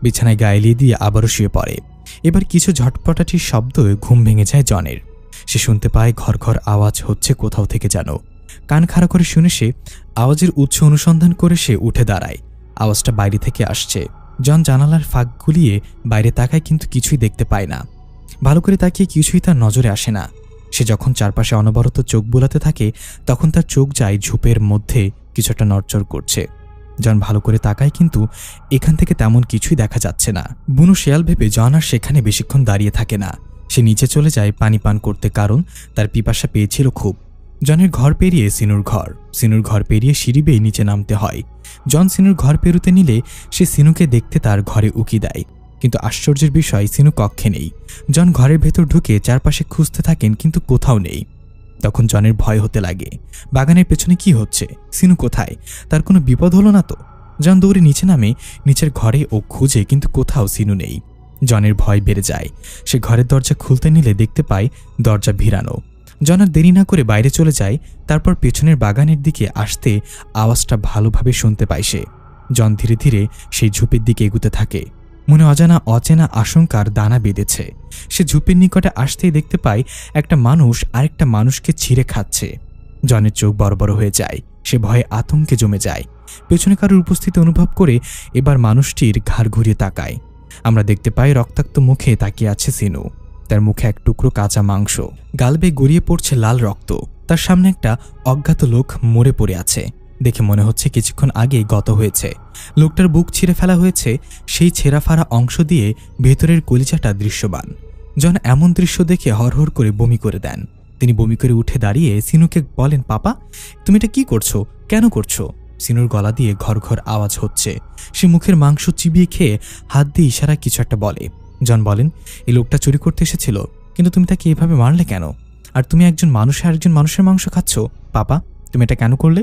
বিছানায় গায়ে দিয়ে আবারও শুয়ে পড়ে। এবার কিছু ঝটপটাটির শব্দে ঘুম ভেঙে যায় জনের। সে শুনতে পায় ঘর ঘর আওয়াজ হচ্ছে কোথাও থেকে যেন। কান খাড়া করে শুনে সে আওয়াজের উৎস অনুসন্ধান করে সে উঠে দাঁড়ায়। আওয়াজটা বাইরে থেকে আসছে। জন জানালার ফাঁক গুলিয়ে বাইরে তাকায়, কিন্তু কিছুই দেখতে পায় না। ভালো করে তাকিয়ে কিছুই তার নজরে আসে না। সে যখন চারপাশে অনবরত চোখ বোলাতে থাকে তখন তার চোখ যায় ঝোপের মধ্যে কিছু একটা নড়চড় করছে। জন ভালো করে তাকায়, কিন্তু এখান থেকে তেমন কিছুই দেখা যাচ্ছে না। বুনো শেয়াল ভেবে জন আর সেখানে বেশিক্ষণ দাঁড়িয়ে থাকে না। সে নিচে চলে যায় পানি পান করতে, কারণ তার পিপাসা পেয়েছিল খুব। জনের ঘর পেরিয়ে সিনুর ঘর, সিনুর ঘর পেরিয়ে সিঁড়ি বেয়ে নিচে নামতে হয়। জন সিনুর ঘর পেরুতে নিলে সে সিনুকে দেখতে তার ঘরে উকি দেয়, কিন্তু আশ্চর্যের বিষয় সিনু কক্ষে নেই। জন ঘরের ভেতর ঢুকে চারপাশে খুঁজতে থাকেন, কিন্তু কোথাও নেই। তখন জনের ভয় হতে লাগে। বাগানের পেছনে কি হচ্ছে? সিনু কোথায়? তার কোনো বিপদ হলো না তো? জন দৌড়ে নিচে নামে, নিচের ঘরে ও খুঁজে, কিন্তু কোথাও সিনু নেই। জনের ভয় বেড়ে যায়। সে ঘরের দরজা খুলতে নিলে দেখতে পায় দরজা ভিড়ানো। জন আর দেরি না করে বাইরে চলে যায়। তারপর পেছনের বাগানের দিকে আসতে আওয়াজটা ভালোভাবে শুনতে পায় সে। জন ধীরে ধীরে সেই ঝোপের দিকে এগুতে থাকে। মনে অজানা অচেনা আশঙ্কার দানা বেঁধেছে। সে ঝোপের নিকটে আসতেই দেখতে পায় একটা মানুষ আরেকটা মানুষকে ছিঁড়ে খাচ্ছে। জনের চোখ বড় বড় হয়ে যায়। সে ভয়ে আতঙ্কে জমে যায়। পেছনে কারোর উপস্থিতি অনুভব করে এবার মানুষটির ঘাড় ঘুরিয়ে তাকায়। আমরা দেখতে পাই রক্তাক্ত মুখে তাকিয়ে আছে সিনু। তার মুখে এক টুকরো কাঁচা মাংস, গাল বেয়ে গড়িয়ে পড়ছে লাল রক্ত। তার সামনে একটা অজ্ঞাত লোক মরে পড়ে আছে। দেখে মনে হচ্ছে কিছুক্ষণ আগেই গত হয়েছে। লোকটার বুক ছিঁড়ে ফেলা হয়েছে, সেই ছেঁড়া ফাড়া অংশ দিয়ে ভেতরের কলিজাটা দৃশ্যমান। জন এমন দৃশ্য দেখে হরহর করে বমি করে দেন। তিনি বমি করে উঠে দাঁড়িয়ে সিনুকে বলেন, পাপা তুমি এটা কি করছো? কেন করছো? সিনুর গলা দিয়ে ঘর ঘর আওয়াজ হচ্ছে। সে মুখের মাংস চিবিয়ে খেয়ে হাত দিয়ে ইশারা কিছু একটা বলে। জন বলেন, এই লোকটা চুরি করতে এসেছিল, কিন্তু তুমি তাকে এভাবে মারলে কেন? আর তুমি একজন মানুষের আরেকজন মানুষের মাংস খাচ্ছ? পাপা তুমি এটা কেন করলে?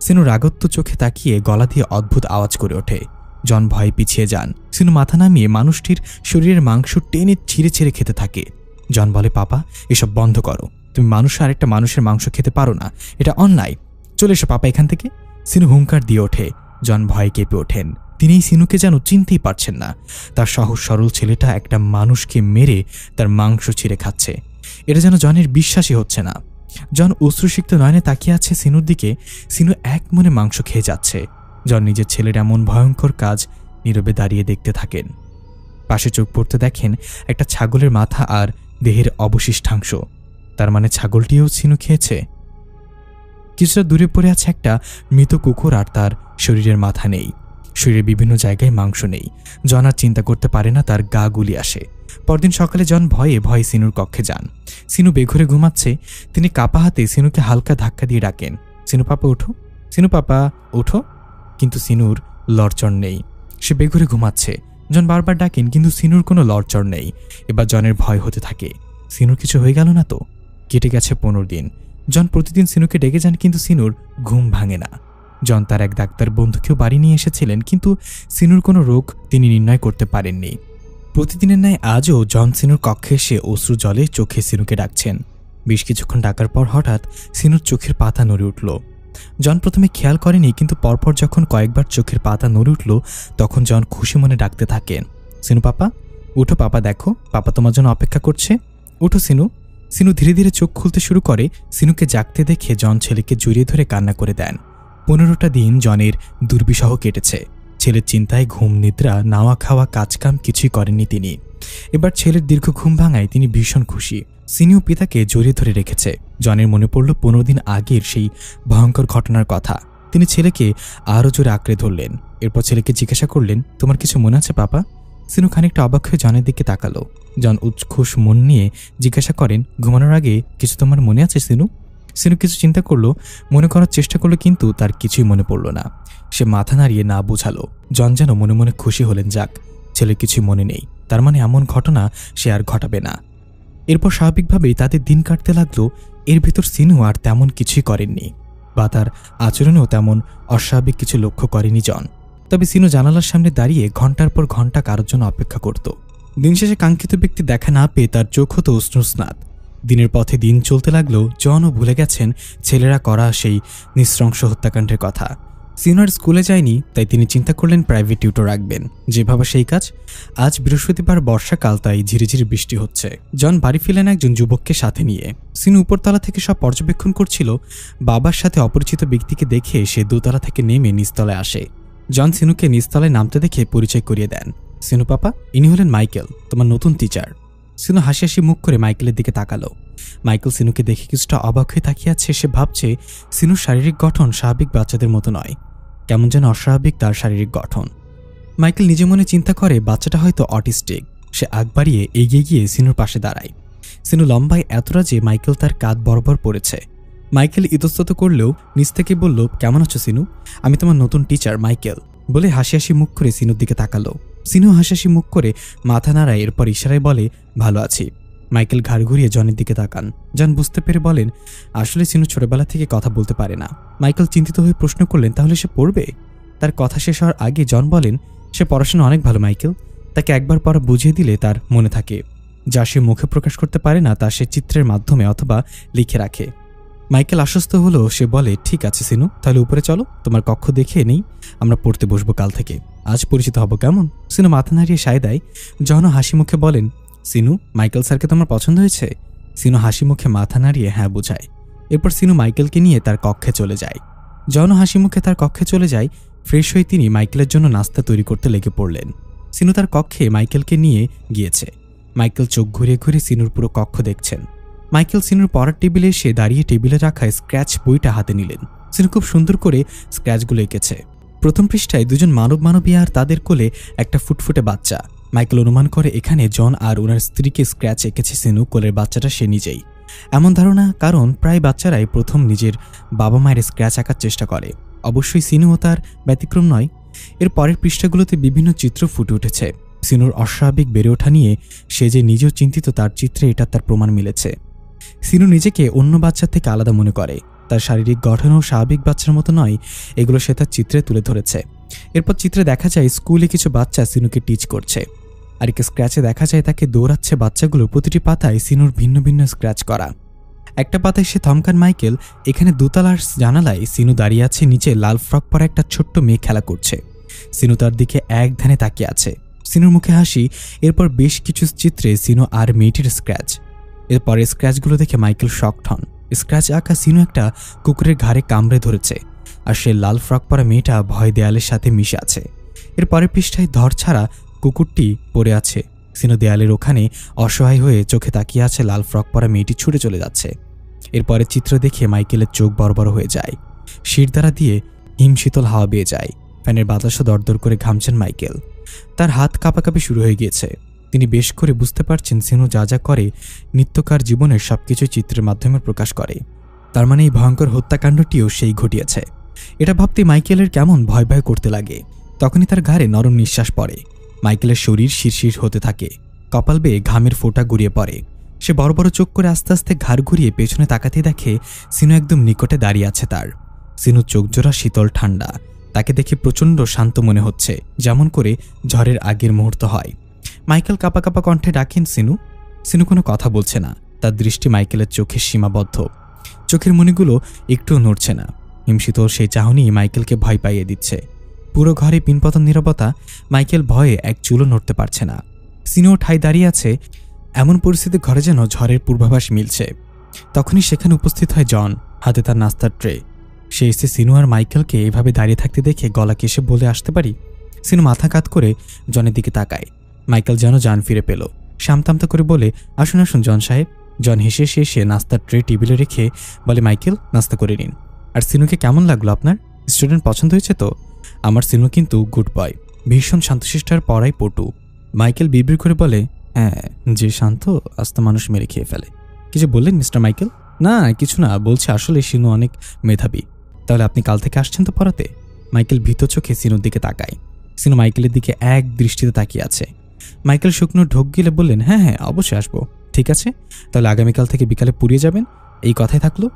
সিনু রাগত্ব চোখে তাকিয়ে গলা দিয়ে অদ্ভুত আওয়াজ করে ওঠে। জন ভয়ে পিছিয়ে যান। সিনু মাথা নামিয়ে মানুষটির শরীরের মাংস টেনে ছিঁড়ে ছিঁড়ে খেতে থাকে। জন বলে, পাপা এসব বন্ধ করো। তুমি মানুষ আরেকটা মানুষের মাংস খেতে পারো না, এটা অন্যায়। চলে এসো পাপা এখান থেকে। সিনু হুঙ্কার দিয়ে ওঠে। জন ভয়ে কেঁপে ওঠেন। তিনি সিনুকে যেন চিনতেই পারছেন না। তার সহজ সরল ছেলেটা একটা মানুষকে মেরে তার মাংস ছিঁড়ে খাচ্ছে। এটা যেন জনের বিশ্বাসই হচ্ছে না। জন অশ্রুসিক্ত নয়নে তাকিয়ে আছে সিনুর দিকে। সিনু এক মনে মাংস খেয়ে যাচ্ছে। জন নিজের ছেলের এমন ভয়ঙ্কর কাজ নীরবে দাঁড়িয়ে দেখতে থাকেন। পাশে চোখ পড়তে দেখেন একটা ছাগলের মাথা আর দেহের অবশিষ্টাংশ। তার মানে ছাগলটিও সিনু খেয়েছে। কিছুটা দূরে পড়ে আছে একটা মৃত কুকুর, আর তার শরীরের মাথা নেই। শরীরের বিভিন্ন জায়গায় মাংস নেই। জন আর চিন্তা করতে পারে না, তার গা গুলি আসে। পরদিন সকালে জন ভয়ে ভয়ে সিনুর কক্ষে যান। সিনু বেঘরে ঘুমাচ্ছে। তিনি কাপা হাতে সিনুকে হালকা ধাক্কা দিয়ে ডাকেন, সিনু পাপা ওঠো, সিনু পাপা ওঠো। কিন্তু সিনুর লড়চড় নেই। সে বেঘরে ঘুমাচ্ছে। জন বারবার ডাকেন, কিন্তু সিনুর কোনো লড়চড় নেই। এবার জনের ভয় হতে থাকে, সিনুর কিছু হয়ে গেল না তো? কেটে গেছে 15 দিন। জন প্রতিদিন সিনুকে ডেকে যান, কিন্তু সিনুর ঘুম ভাঙে না। জন তার এক ডাক্তার বন্ধুকেও বাড়ি নিয়ে এসেছিলেন, কিন্তু সিনুর কোনো রোগ তিনি নির্ণয় করতে পারেননি। প্রতিদিনের ন্যায় আজও জন সিনুর কক্ষে এসে অশ্রু জলে চোখে সিনুকে ডাকছেন। বেশ কিছুক্ষণ ডাকার পর হঠাৎ সিনুর চোখের পাতা নড়ে উঠল। জন প্রথমে খেয়াল করেনি, কিন্তু পরপর যখন কয়েকবার চোখের পাতা নড়ে উঠল তখন জন খুশি মনে ডাকতে থাকেন, সিনু পাপা উঠো, পাপা দেখো, পাপা তোমার জন্য অপেক্ষা করছে, উঠো সিনু। সিনু ধীরে ধীরে চোখ খুলতে শুরু করে। সিনুকে জাগতে দেখে জন ছেলেকে জড়িয়ে ধরে কান্না করে দেন। 15টা দিন জনের দুর্বিষহ কেটেছে। ছেলের চিন্তায় ঘুম নিদ্রা নাওয়া খাওয়া কাজকাম কিছুই করেননি তিনি। এবার ছেলের দীর্ঘ ঘুম ভাঙায় তিনি ভীষণ খুশি। সিনিও পিতাকে জড়িয়ে ধরে রেখেছে। জনের মনে পড়ল 15 দিন আগের সেই ভয়ঙ্কর ঘটনার কথা। তিনি ছেলেকে আরও জোরে আঁকড়ে ধরলেন। এরপর ছেলেকে জিজ্ঞাসা করলেন, তোমার কিছু মনে আছে পাপা? সিনু খানিকটা অবাক হয়ে জনের দিকে তাকালো। জন উৎখুশ মন নিয়ে জিজ্ঞাসা করেন, ঘুমানোর আগে কিছু তোমার মনে আছে সিনু? সিনু কিছু চিন্তা করলো, মনে করার চেষ্টা করলো, কিন্তু তার কিছুই মনে পড়ল না। সে মাথা নাড়িয়ে না বোঝালো। জন যেন মনে মনে খুশি হলেন, যাক ছেলের কিছুই মনে নেই, তার মানে এমন ঘটনা সে আর ঘটাবে না। এরপর স্বাভাবিকভাবেই তাদের দিন কাটতে লাগলো। এর ভিতর সিনু আর তেমন কিছুই করেননি। বা তার আচরণেও তেমন অস্বাভাবিক কিছু লক্ষ্য করেনি জন। তবে সিনু জানালার সামনে দাঁড়িয়ে ঘন্টার পর ঘন্টা কারোর জন্য অপেক্ষা করত। দিন শেষে কাঙ্ক্ষিত ব্যক্তি দেখা না পেয়ে তার চোখ হতো উষ্ণস্নাত। দিনের পথে দিন চলতে লাগলেও জনও ভুলে গেছেন ছেলেরা করা সেই নৃশংস হত্যাকাণ্ডের কথা। সিনু আর স্কুলে যায়নি, তাই তিনি চিন্তা করলেন প্রাইভেট টিউটর রাখবেন। যেভাবে সেই কাজ। আজ বৃহস্পতিবার, বর্ষাকাল, তাই ঝিরিঝিরি বৃষ্টি হচ্ছে। জন বাড়ি ফিরলেন একজন যুবককে সাথে নিয়ে। সিনু উপরতলা থেকে সব পর্যবেক্ষণ করছিল। বাবার সাথে অপরিচিত ব্যক্তিকে দেখে সে দোতলা থেকে নেমে নিচতলায় আসে। জন সিনুকে নিচতলায় নামতে দেখে পরিচয় করিয়ে দেন। সিনু পাপা, ইনি হলেন মাইকেল, তোমার নতুন টিচার। সিনু হাসি হাসি মুখ করে মাইকেলের দিকে তাকালো। মাইকেল সিনুকে দেখে কিছুটা অবাক হয়ে তাকিয়ে আছে। সে ভাবছে সিনুর শারীরিক গঠন স্বাভাবিক বাচ্চাদের মতো নয়, কেমন যেন অস্বাভাবিক তার শারীরিক গঠন। মাইকেল নিজে মনে চিন্তা করে বাচ্চাটা হয়তো অটিস্টিক। সে আগ বাড়িয়ে এগিয়ে গিয়ে সিনুর পাশে দাঁড়ায়। সিনু লম্বায় এতটা যে মাইকেল তার কাঁধ বরাবর পড়েছে। মাইকেল ইতস্তত করলেও নিচ থেকে বলল, কেমন আছো সিনু? আমি তোমার নতুন টিচার মাইকেল, বলে হাসি হাসি মুখ করে সিনুর দিকে তাকালো। সিনু হাসি হাসি মুখ করে মাথা নাড়ায়, এরপর ইশারায় বলে, ভালো আছি। মাইকেল ঘাড় ঘুরিয়ে জনের দিকে তাকান। জন বুঝতে পেরে বলেন, আসলে সিনু ছোটবেলা থেকে কথা বলতে পারে না। মাইকেল চিন্তিত হয়ে প্রশ্ন করলেন, তাহলে সে পড়বে? তার কথা শেষ হওয়ার আগে জন বলেন, সে পড়াশোনা অনেক ভালো মাইকেল, তাকে একবার পড়া বুঝিয়ে দিলে তার মনে থাকে। যা সে মুখে প্রকাশ করতে পারে না তা সে চিত্রের মাধ্যমে অথবা লিখে রাখে। মাইকেল আশ্বস্ত হলো। সে বলে, ঠিক আছে সিনু, তাহলে উপরে চলো, তোমার কক্ষ দেখে নেই, আমরা পড়তে বসবো কাল থেকে। আজ পরিচিত হব কেমন? সিনু মাথা নাড়িয়ে সায় দেয়। জনও হাসি মুখে বলেন, সিনু, মাইকেল স্যারকে তোমার পছন্দ হয়েছে? সিনু হাসি মুখে মাথা নাড়িয়ে হ্যাঁ বোঝায়। এরপর সিনু মাইকেলকে নিয়ে তার কক্ষে চলে যায়। জনও হাসি মুখে তার কক্ষে চলে যায়। ফ্রেশ হয়ে তিনি মাইকেলের জন্য নাস্তা তৈরি করতে লেগে পড়লেন। সিনু তার কক্ষে মাইকেলকে নিয়ে গিয়েছে। মাইকেল চোখ ঘুরিয়ে ঘুরিয়ে সিনুর পুরো কক্ষ দেখছেন। মাইকেল সিনুর পড়ার টেবিলে এসে দাঁড়িয়ে টেবিলে রাখা স্ক্র্যাচ বইটা হাতে নিলেন। সিনু খুব সুন্দর করে স্ক্র্যাচগুলো এঁকেছে। প্রথম পৃষ্ঠায় দুজন মানবী আর তাদের কোলে একটা ফুটফুটে বাচ্চা। মাইকেল অনুমান করে এখানে জন আর ওনার স্ত্রীকে স্ক্র্যাচ এঁকেছে সিনু, কোলের বাচ্চাটা সে নিজেই। এমন ধারণা কারণ প্রায় বাচ্চারাই প্রথম নিজের বাবা মায়ের স্ক্র্যাচ আঁকার চেষ্টা করে। অবশ্যই সিনুও তার ব্যতিক্রম নয়। এর পরের পৃষ্ঠাগুলোতে বিভিন্ন চিত্র ফুটে উঠেছে। সিনুর অস্বাভাবিক বেড়ে ওঠা নিয়ে সে যে নিজেও চিন্তিত, তার চিত্রে এটা তার প্রমাণ মিলেছে। সিনু নিজেকে অন্য বাচ্চার থেকে আলাদা মনে করে। তার শারীরিক গঠনও স্বাভাবিক বাচ্চার মতো নয়, এগুলো সে তার চিত্রে তুলে ধরেছে। এরপর চিত্রে দেখা যায় স্কুলে কিছু বাচ্চা সিনুকে টিচ করছে। আর এক স্ক্র্যাচে দেখা যায় তাকে দৌড়াচ্ছে বাচ্চাগুলো। প্রতিটি পাতায় সিনুর ভিন্ন ভিন্ন স্ক্র্যাচ করা। একটা পাতায় সে থমকান মাইকেল। এখানে দোতলার জানালায় সিনু দাঁড়িয়ে আছে, নিচে লাল ফ্রক পরা একটা ছোট্ট মেয়ে খেলা করছে। সিনু তার দিকে এক ধ্যানে তাকিয়ে আছে। সিনুর মুখে হাসি। এরপর বেশ কিছু চিত্রে সিনু আর মেয়েটির স্ক্র্যাচ। এরপরে স্ক্র্যাচগুলো দেখে মাইকেল শকড হন। স্ক্র্যাচ আঁকা সিনু একটা কুকুরের ঘাড়ে কামড়ে ধরেছে, আর সে লাল ফ্রক পরা মেয়েটা ভয় দেয়ালের সাথে মিশে আছে। এর পরের পৃষ্ঠায় ধর ছাড়া কুকুরটি পড়ে আছে। সিনু দেয়ালের ওখানে অসহায় হয়ে চোখে তাকিয়ে আছে। লাল ফ্রক পরা মেয়েটি ছুটে চলে যাচ্ছে। এরপরে চিত্র দেখে মাইকেলের চোখ বড় বড় হয়ে যায়। শিরদাঁড়া দিয়ে হিমশীতল হাওয়া বেয়ে যায়। ফ্যানের বাতাসও দরদর করে ঘামছেন মাইকেল। তার হাত কাঁপাকাঁপি শুরু হয়ে গিয়েছে। তিনি বেশ করে বুঝতে পারছেন সিনু যা যা করে নিত্যকার জীবনের সবকিছু চিত্রের মাধ্যমে প্রকাশ করে। তার মানে এই ভয়ঙ্কর হত্যাকাণ্ডটিও সেই ঘটিয়েছে। এটা ভাবতে মাইকেলের কেমন ভয় ভয় করতে লাগে। তখনই তার ঘাড়ে নরম নিঃশ্বাস পড়ে। মাইকেলের শরীর শিরশির হতে থাকে। কপাল বেয়ে ঘামের ফোঁটা গড়িয়ে পড়ে। সে বড় বড় চোখ করে আস্তে আস্তে ঘাড় ঘুরিয়ে পেছনে তাকাতে দেখে সিনু একদম নিকটে দাঁড়িয়ে আছে তার। সিনু চোখজোড়া শীতল ঠান্ডা। তাকে দেখে প্রচণ্ড শান্ত মনে হচ্ছে, যেমন করে ঝড়ের আগের মুহূর্ত হয়। মাইকেল কাঁপা কাঁপা কণ্ঠে ডাকেন, সিনু। সিনু কোনো কথা বলছে না। তার দৃষ্টি মাইকেলের চোখে সীমাবদ্ধ। চোখের মণিগুলো একটুও নড়ছে না। হিমশীতল সেই চাহনি মাইকেলকে ভয় পাইয়ে দিচ্ছে। পুরো ঘরে পিনপতন নীরবতা। মাইকেল ভয়ে এক চুলও নড়তে পারছে না। সিনু ঠাই দাঁড়িয়ে আছে। এমন পরিস্থিতি ঘরে যেন ঝড়ের পূর্বাভাস মিলছে। তখনই সেখানে উপস্থিত হয় জন, হাতে তার নাস্তার ট্রে। সে এসে সিনু আর মাইকেলকে এইভাবে দাঁড়িয়ে থাকতে দেখে গলা কেসে বলে, আসতে পারি? সিনু মাথা কাত করে জনের দিকে তাকায়। মাইকেল যেন জান ফিরে পেল। শামতামতা করে বলে, আসুন আসুন জন সাহেব। জন হেসে এসে নাস্তার ট্রে টেবিলে রেখে বলে, মাইকেল, নাস্তা করে নিন। আর সিনুকে কেমন লাগলো আপনার? স্টুডেন্ট পছন্দ হয়েছে তো? আমার সিনু কিন্তু গুড বয়, ভীষণ শান্তশিষ্ট আর পড়াই পটু। মাইকেল বিড়বিড় করে বলে, হ্যাঁ, যে শান্ত আস্ত মানুষ মেরে খেয়ে ফেলে। কিছু বললেন মিস্টার মাইকেল? না কিছু না, বলছি আসলে সিনু অনেক মেধাবী। তাহলে আপনি কাল থেকে আসছেন তো পড়াতে? মাইকেল ভীত চোখে সিনুর দিকে তাকায়। সিনু মাইকেলের দিকে এক দৃষ্টিতে তাকিয়ে আছে। মাইকেল শুকনো ঢোক গিলে বললেন, হ্যাঁ হ্যাঁ, অবশ্যই আসবো। ঠিক আছে, তাহলে আগামীকাল থেকে বিকালে পুড়িয়ে যাবেন, এই কথাই থাকলো।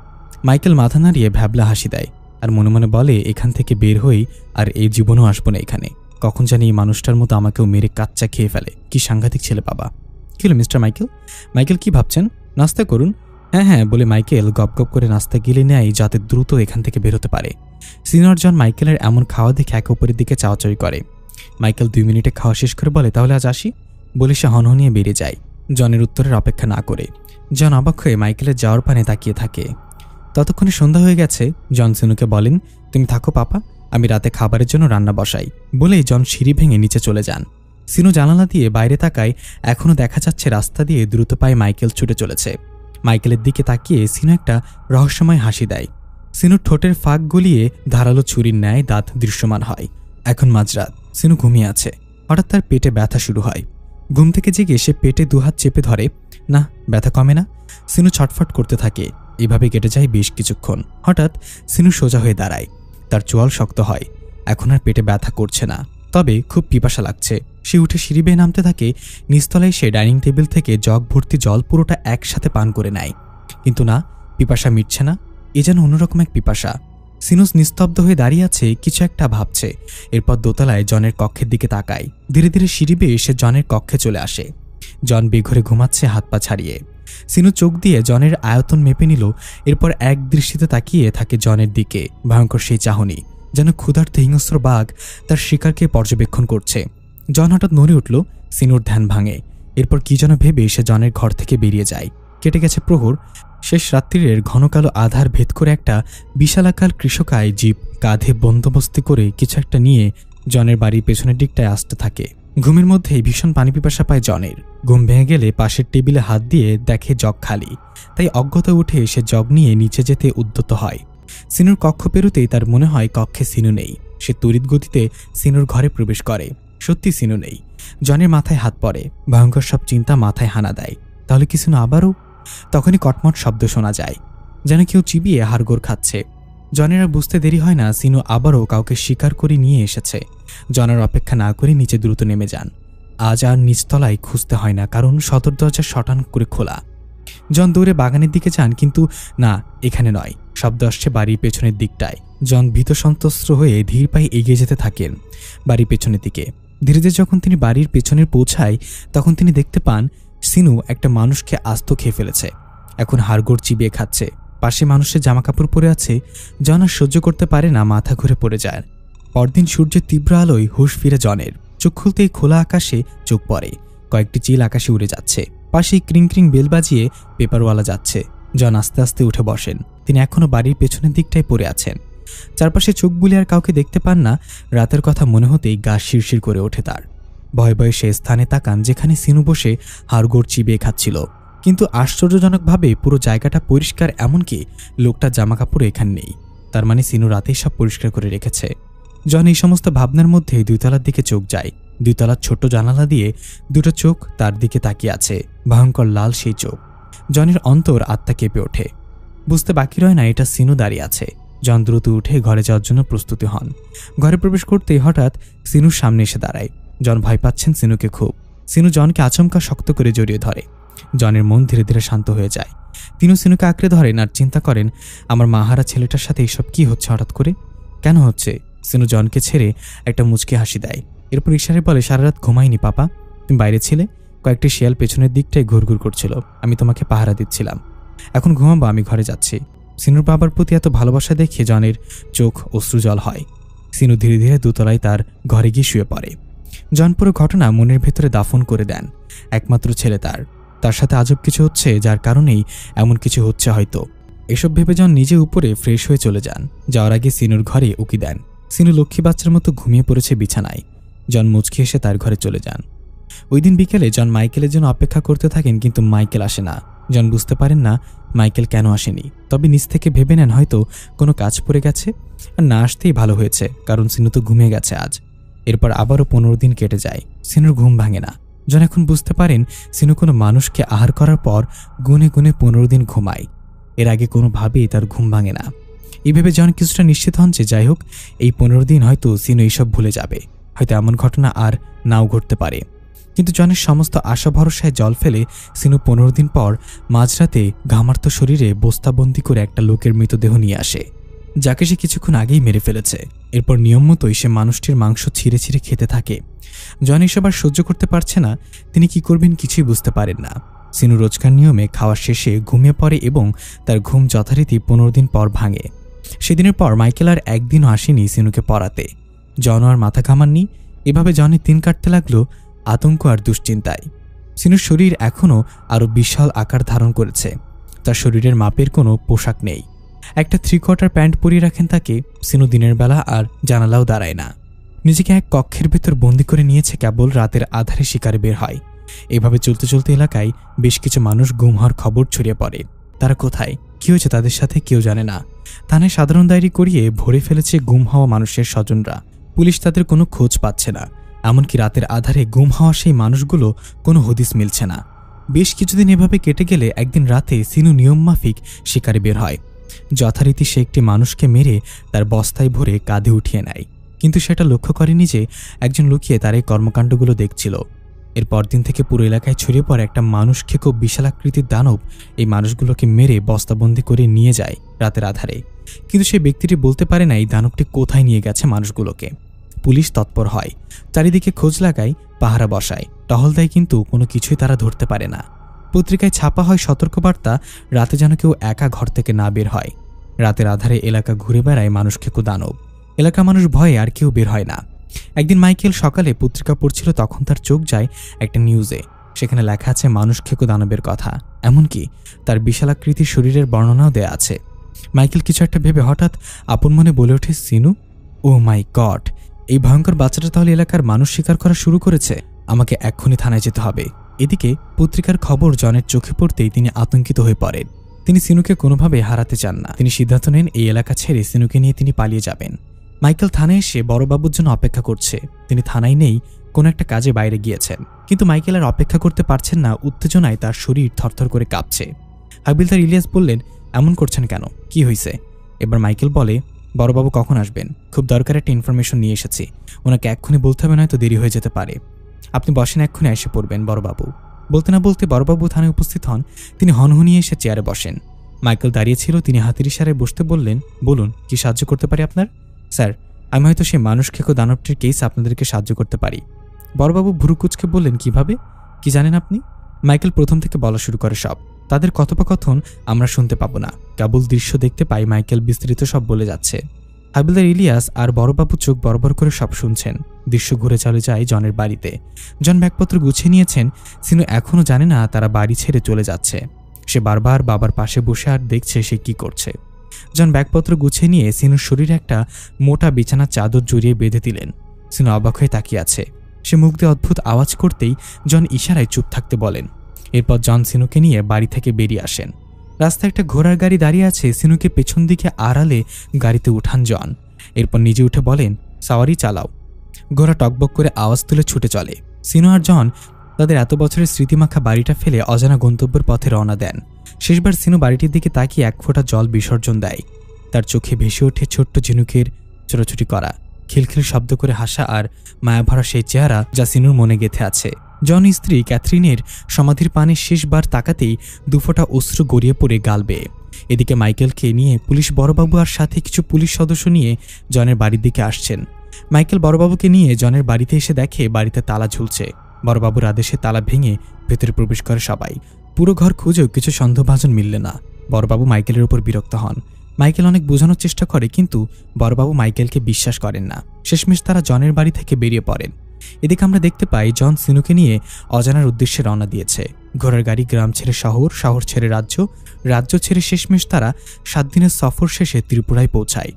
মাইকেল মাথা নাড়িয়ে ভ্যাবলা হাসি দেয় আর মনে মনে বলে, এখান থেকে বের হই আর এই জীবনও আসবো না এখানে। কখন জানি এই মানুষটার মতো আমাকেও মেরে কাচ্চা খেয়ে ফেলে। কি সাংঘাতিক ছেলে বাবা। কি হলো মিস্টার মাইকেল? মাইকেল কি ভাবছেন? নাস্তা করুন। হ্যাঁ হ্যাঁ বলে মাইকেল গপ গপ করে নাস্তা গিলে নেয় যাতে দ্রুত এখান থেকে বেরোতে পারে। সিনিয়র জন মাইকেলের এমন খাওয়া দেখে একে অপরের দিকে চাওয়াচাওয়ি করে। মাইকেল 2 মিনিটে খাওয়া শেষ করে বলে, তাহলে আজ আসি, বলে সে হনহনিয়ে বেরিয়ে যায় জনের উত্তরের অপেক্ষা না করে। জন অবাক হয়ে মাইকেলের যাওয়ার পানে তাকিয়ে থাকে। ততক্ষণে সন্ধ্যা হয়ে গেছে। জন সিনুকে বলেন, তুমি থাকো পাপা, আমি রাতে খাবারের জন্য রান্না বসাই, বলেই জন সিঁড়ি ভেঙে নিচে চলে যান। সিনু জানালা দিয়ে বাইরে তাকায়। এখনও দেখা যাচ্ছে রাস্তা দিয়ে দ্রুত পায়ে মাইকেল ছুটে চলেছে। মাইকেলের দিকে তাকিয়ে সিনু একটা রহস্যময় হাসি দেয়। সিনুর ঠোঁটের ফাঁক গলিয়ে ধারালো ছুরির ন্যায় দাঁত দৃশ্যমান হয়। এখন মাঝরাত, সিনু ঘুমিয়ে আছে। হঠাৎ তার পেটে ব্যথা শুরু হয়। ঘুম থেকে জেগে সে পেটে 2 হাত চেপে ধরে। না, ব্যথা কমে না। সিনু ছটফট করতে থাকে। এভাবে কেটে যায় বেশ কিছুক্ষণ। হঠাৎ সিনু সোজা হয়ে দাঁড়ায়। তার চোয়াল শক্ত হয়। এখন আর পেটে ব্যথা করছে না, তবে খুব পিপাসা লাগছে। সে উঠে সিঁড়ি বেয়ে নামতে থাকে। নিচতলায় সে ডাইনিং টেবিল থেকে জগ ভর্তি জল পুরোটা একসাথে পান করে নেয়। কিন্তু না, পিপাসা মিটছে না। এ যেন অন্যরকম এক পিপাসা। সিনুস নিস্তব্ধ হয়ে দাঁড়িয়ে আছে, কিছু একটা ভাবছে। এরপর দোতলায় জনের কক্ষের দিকে তাকায়। ধীরে ধীরে সিঁড়ি বেয়ে সে জনের কক্ষে চলে আসে। জন বেঘরে ঘুমাচ্ছে হাত পা ছাড়িয়ে। সিনু চোখ দিয়ে জনের আয়তন মেপে নিল। এরপর এক দৃষ্টিতে তাকিয়ে থাকে জনের দিকে। ভয়ঙ্কর সেই চাহনি, যেন ক্ষুধার্ত হিংস্র বাঘ তার শিকারকে পর্যবেক্ষণ করছে। জন হঠাৎ নড়ে উঠল। সিনুর ধ্যান ভাঙে। এরপর কি যেন ভেবে সে জনের ঘর থেকে বেরিয়ে যায়। কেটে গেছে প্রহর। শেষ রাত্রিরের ঘন কালো আধার ভেদ করে একটা বিশালাকার কৃষকায় জীব কাঁধে বন্দোবস্তি করে কিছু একটা নিয়ে জনের বাড়ির পেছনের দিকটায় আসতে থাকে। ঘুমের মধ্যেই ভীষণ পানি পিপাসা পায় জনের। ঘুম ভেঙে গেলে পাশের টেবিলে হাত দিয়ে দেখে জগ খালি। তাই অজ্ঞতা উঠে সে জগ নিয়ে নিচে যেতে উদ্যত হয়। সিনুর কক্ষ পেরুতেই তার মনে হয় কক্ষে সিনু নেই। সে তড়িৎ গতিতে সিনুর ঘরে প্রবেশ করে। সত্যি সিনু নেই। জনের মাথায় হাত পড়ে। ভয়ঙ্কর সব চিন্তা মাথায় হানা দেয়। তাহলে কি সিনু আবারও? তখনই কটমট শব্দ শোনা যায়, যেন কেউ চিবিয়ে হাড়গোড় খাচ্ছে। জনের আর বুঝতে দেরি হয় না, সিনু আবারও কাউকে শিকার করে নিয়ে এসেছে। জনের অপেক্ষা না করে নিচে দ্রুত নেমে যান। আজ আর নিচতলায় খুঁজতে হয় না, কারণ সদর দরজা শটান করে খোলা। জন দৌড়ে বাগানের দিকে যান, কিন্তু না, এখানে নয়। শব্দ আসছে বাড়ির পেছনের দিকটায়। জন ভীত সন্ত্রস্ত হয়ে ধীর পায়ে এগিয়ে যেতে থাকেন বাড়ির পেছনের দিকে। ধীরে ধীরে যখন তিনি বাড়ির পেছনে পৌঁছায়, তখন তিনি দেখতে পান সিনু একটা মানুষকে আস্ত খেয়ে ফেলেছে। এখন হাড়গোড় চিবিয়ে খাচ্ছে। পাশে মানুষের জামাকাপড় পরে আছে। জন আর সহ্য করতে পারে না, মাথা ঘুরে পড়ে যায়। পরদিন সূর্যের তীব্র আলোয় হুঁশ ফিরে জনের। চোখ খুলতেই খোলা আকাশে চোখ পড়ে। কয়েকটি চিল আকাশে উড়ে যাচ্ছে। পাশেই ক্রিং ক্রিং বেল বাজিয়ে পেপারওয়ালা যাচ্ছে। জন আস্তে আস্তে উঠে বসেন। তিনি এখনও বাড়ির পেছনের দিকটায় পড়ে আছেন। চারপাশে চোখ বুলিয়ে আর কাউকে দেখতে পান না। রাতের কথা মনে হতেই গা শিরশির করে ওঠে তার। ভয়ে ভয়ে সে স্থানে তাকান যেখানে সিনু বসে হাড়গোড় চিবিয়ে খাচ্ছিল। কিন্তু আশ্চর্যজনকভাবে পুরো জায়গাটা পরিষ্কার, এমনকি লোকটার জামাকাপড় এখানে নেই। তার মানে সিনু রাতেই সব পরিষ্কার করে রেখেছে। জন এই সমস্ত ভাবনার মধ্যে 2 তলার দিকে চোখ যায়। 2 তলার ছোট্ট জানালা দিয়ে 2টো চোখ তার দিকে তাকিয়ে আছে। ভয়ঙ্কর লাল সেই চোখ। জনের অন্তর আত্মা কেঁপে ওঠে। বুঝতে বাকি রয় না এটা সিনু দাঁড়িয়ে আছে। জন দ্রুত উঠে ঘরে যাওয়ার জন্য প্রস্তুতি হন। ঘরে প্রবেশ করতেই হঠাৎ সিনুর সামনে এসে দাঁড়ায়। জন ভয় পাচ্ছেন সিনুকে খুব। সিনু জনকে আচমকা শক্ত করে জড়িয়ে ধরে। জনের মন ধীরে ধীরে শান্ত হয়ে যায়। তিনি সিনুকে আঁকড়ে ধরেন আর চিন্তা করেন, আমার মাহারা ছেলেটার সাথে এসব কি হচ্ছে হঠাৎ করে? কেন হচ্ছে? সিনু জনকে ছেড়ে একটা মুচকি হাসি দেয়। এরপর ইশারায় বলে, সারা রাত ঘুমাইনি পাপা। তুমি বাইরে ছিলে। কয়েকটি শিয়াল পেছনের দিকটায় ঘুরঘুর করছিল। আমি তোমাকে পাহারা দিচ্ছিলাম। এখন ঘুমাবো, আমি ঘরে যাচ্ছি। সিনুর বাবার প্রতি এত ভালোবাসা দেখে জনের চোখ অশ্রুজল হয়। সিনু ধীরে ধীরে 2 তলায় তার ঘরে গিয়ে শুয়ে পড়ে। জন পুরো ঘটনা মনের ভেতরে দাফন করে দেন। একমাত্র ছেলে তার সাথে আজব কিছু হচ্ছে, যার কারণেই এমন কিছু হচ্ছে হয়তো। এসব ভেবে জন নিজে উপরে ফ্রেশ হয়ে চলে যান। যাওয়ার আগে সিনুর ঘরে উকি দেন। সিনু লক্ষ্মী বাচ্চার মতো ঘুমিয়ে পড়েছে বিছানায়। জন মুচকি এসে তার ঘরে চলে যান। ওই দিন বিকেলে জন মাইকেলের জন্য অপেক্ষা করতে থাকেন, কিন্তু মাইকেল আসে না। জন বুঝতে পারেন না মাইকেল কেন আসেনি। তবে নিজ থেকে ভেবে নেন হয়তো কোনো কাজ পড়ে গেছে। আর না আসতেই ভালো হয়েছে, কারণ সিনু তো ঘুমিয়ে গেছে আজ। এরপর আবারও 15 দিন কেটে যায়। সিনুর ঘুম ভাঙে না। জন এখন বুঝতে পারেন সিনু কোনো মানুষকে আহার করার পর গুনে গুনে 15 দিন ঘুমায়। এর আগে কোনোভাবেই তার ঘুম ভাঙে না। এইভাবে জন কিছুটা নিশ্চিত হন যে যাই হোক, এই 15 দিন হয়তো সিনু এইসব ভুলে যাবে। হয়তো এমন ঘটনা আর নাও ঘটতে পারে। কিন্তু জনের সমস্ত আশা ভরসায় জল ফেলে সিনু 15 দিন পর মাঝরাতে ঘামার্ত শরীরে বস্তাবন্দি করে একটা লোকের মৃতদেহ নিয়ে আসে, যাকে সে কিছুক্ষণ আগেই মেরে ফেলেছে। এরপর নিয়ম মতোই সে মানুষটির মাংস ছিঁড়ে ছিঁড়ে খেতে থাকে। জন এসব আর সহ্য করতে পারছে না, তিনি কি করবেন কিছুই বুঝতে পারেন না। সিনু রোজকার নিয়মে খাওয়ার শেষে ঘুমিয়ে পড়ে এবং তার ঘুম যথারীতি 15 দিন পর ভাঙে। সেদিনের পর মাইকেল আর একদিনও আসেনি সিনুকে পড়াতে। জনও আর মাথা ঘামাননি। এভাবে জনের দিন কাটতে লাগলো আতঙ্ক আর দুশ্চিন্তায়। সিনুর শরীর এখনও আরও বিশাল আকার ধারণ করেছে। তার শরীরের মাপের কোনো পোশাক নেই। একটা 3/4 প্যান্ট পরিয়ে রাখেন তাকে। সিনু দিনের বেলা আর জানালাও দাঁড়ায় না। নিজেকে এক কক্ষের ভেতর বন্দি করে নিয়েছে, কেবল রাতের আধারে শিকারে বের হয়। এভাবে চলতে চলতে এলাকায় বেশ কিছু মানুষ গুম হওয়ার খবর ছড়িয়ে পড়ে। তারা কোথায়, কি হয়েছে তাদের সাথে কেউ জানে না। থানায় সাধারণ ডায়েরি করিয়ে ভরে ফেলেছে গুম হওয়া মানুষের স্বজনরা। পুলিশ তাদের কোনো খোঁজ পাচ্ছে না। এমনকি রাতের আধারে গুম হওয়া সেই মানুষগুলো কোনো হদিস মিলছে না। বেশ কিছুদিন এভাবে কেটে গেলে একদিন রাতে সিনু নিয়মমাফিক শিকারে বের হয়। যথারীতি সে একটি মানুষকে মেরে তার বস্তায় ভরে কাঁধে উঠিয়ে নেয়। কিন্তু সেটা লক্ষ্য করেনি যে একজন লুকিয়ে তার এই কর্মকাণ্ডগুলো দেখছিল। এর পরদিন থেকে পুরো এলাকায় ছড়িয়ে পড়ে একটা মানুষ খেকো বিশালাকৃতির দানব এই মানুষগুলোকে মেরে বস্তাবন্দি করে নিয়ে যায় রাতের আধারে। কিন্তু সেই ব্যক্তিটি বলতে পারে না এই দানবটি কোথায় নিয়ে গেছে মানুষগুলোকে। পুলিশ তৎপর হয়, চারিদিকে খোঁজ লাগায়, পাহারা বসায়, টহল দেয়, কিন্তু কোনো কিছুই তারা ধরতে পারে না। পত্রিকায় ছাপা হয় সতর্কবার্তা, রাতে যেন কেউ একা ঘর থেকে না বের হয়। রাতের আধারে এলাকা ঘুরে বেড়ায় মানুষ খেকো দানব। এলাকা মানুষ ভয়ে আর কেউ বের হয় না। একদিন মাইকেল সকালে পত্রিকা পড়ছিল, তখন তার চোখ যায় একটা নিউজে। সেখানে লেখা আছে মানুষ খেকো দানবের কথা, এমনকি তার বিশালাকৃতির শরীরের বর্ণনাও দেয়া আছে। মাইকেল কিছু একটা ভেবে হঠাৎ আপন মনে বলে ওঠে, সিনু, ও মাই গড, এই ভয়ঙ্কর বাচ্চাটা তাহলে এলাকার মানুষ শিকার করা শুরু করেছে। আমাকে এক্ষুনি থানায় যেতে হবে। এদিকে পত্রিকার খবর জনের চোখে পড়তেই তিনি আতঙ্কিত হয়ে পড়েন। তিনি সিনুকে কোনোভাবে হারাতে চান না। তিনি সিদ্ধান্ত নেন এই এলাকা ছেড়ে সিনুকে নিয়ে তিনি পালিয়ে যাবেন। মাইকেল থানায় এসে বড়বাবুর জন্য অপেক্ষা করছে। তিনি থানায় নেই, কোনো একটা কাজে বাইরে গিয়েছেন। কিন্তু মাইকেল আর অপেক্ষা করতে পারছেন না। উত্তেজনায় তার শরীর থরথর করে কাঁপছে। হাবিলদার ইলিয়াস বললেন, এমন করছেন কেন, কি হয়েছে? এবার মাইকেল বলে, বড়বাবু কখন আসবেন? খুব দরকার একটা ইনফরমেশন নিয়ে এসেছি। ওনাকে এক্ষুনি বলতে হবে, নয়তো দেরি হয়ে যেতে পারে। আপনি বসেন, এক্ষুনি এসে পড়বেন বড়বাবু। বলতে না বলতে বড়বাবু থানায় উপস্থিত হন। তিনি হনহনিয়ে এসে চেয়ারে বসেন। মাইকেল দাঁড়িয়েছিল, তিনি হাতের ইশারায় বসতে বললেন, বলুন, কি সাহায্য করতে পারি আপনার? স্যার, আমি হয়তো সেই মানুষ খেকো দানবটির কেস আপনাদেরকে সাহায্য করতে পারি। বড়বাবু ভুরু কুঁচকে বললেন, কিভাবে, কি জানেন আপনি? মাইকেল প্রথম থেকে বলা শুরু করে সব। তাদের কথোপকথন আমরা শুনতে পাবো না, কেবল দৃশ্য দেখতে পাই। মাইকেল বিস্তারিত সব বলে যাচ্ছে। হাবিলদার ইলিয়াস আর বড়বাবু চোখ বড় করে সব শুনছেন। দৃশ্য ঘুরে চলে যায় জনের বাড়িতে। জন ব্যাগপত্র গুছিয়ে নিয়েছেন। সিনু এখনও জানে না তারা বাড়ি ছেড়ে চলে যাচ্ছে। সে বারবার বাবার পাশে বসে আর দেখছে সে কি করছে। জন ব্যাগপত্র গুছিয়ে নিয়ে সিনুর শরীরে একটা মোটা বিছানার চাদর জড়িয়ে বেঁধে দিলেন। সিনু অবাক হয়ে তাকিয়ে আছে। সে মুখ দিয়ে অদ্ভুত আওয়াজ করতেই জন ইশারায় চুপ থাকতে বলেন। এরপর জন সিনুকে নিয়ে বাড়ি থেকে বেরিয়ে আসেন। রাস্তায় একটা ঘোড়ার গাড়ি দাঁড়িয়ে আছে। সিনুকে পেছন দিকে আড়ালে গাড়িতে উঠান জন। এরপর নিজে উঠে বলেন, সাওয়ারি চালাও। ঘোড়া টকবক করে আওয়াজ তুলে ছুটে চলে। সিনু আর জন তাদের এত বছরের স্মৃতিমাখা বাড়িটা ফেলে অজানা গন্তব্যের পথে রওনা দেন। শেষবার সিনু বাড়িটির দিকে তাকিয়ে এক ফোঁটা জল বিসর্জন দেয়। তার চোখে ভেসে ওঠে ছোট্ট ঝিনুকের ছোটাছুটি করা, খিলখিল শব্দ করে হাসা আর মায়াভরা সেই চেহারা যা সিনুর মনে গেঁথে আছে। জন স্ত্রী ক্যাথরিনের সমাধির পানে শেষবার তাকাতেই দুফোঁটা অশ্রু গড়িয়ে পড়ে গাল বেয়ে। এদিকে মাইকেলকে নিয়ে পুলিশ বড়বাবু আর সাথে কিছু পুলিশ সদস্য নিয়ে জনের বাড়ির দিকে আসছেন। মাইকেল বড়বাবুকে নিয়ে জনের বাড়িতে এসে দেখে বাড়িতে তালা ঝুলছে। বড়বাবুর আদেশে তালা ভেঙে ভেতরে প্রবেশ করে সবাই। পুরো ঘর খুঁজেও কিছু সন্দেহভাজন মিললে না। বড়বাবু মাইকেলের উপর বিরক্ত হন। মাইকেল অনেক বোঝানোর চেষ্টা করে, কিন্তু বড়বাবু মাইকেলকে বিশ্বাস করেন না। শেষমেশ তারা জনের বাড়ি থেকে বেরিয়ে পড়েন। এদিকে আমরা দেখতে পাই জন সিনুকে নিয়ে অজানার উদ্দেশ্যে রওনা দিয়েছে। ঘোড়ার গাড়ি গ্রাম ছেড়ে শহর, শহর ছেড়ে রাজ্য, রাজ্য ছেড়ে শেষমেশ তারা 7 দিনের সফর শেষে ত্রিপুরায় পৌঁছায়।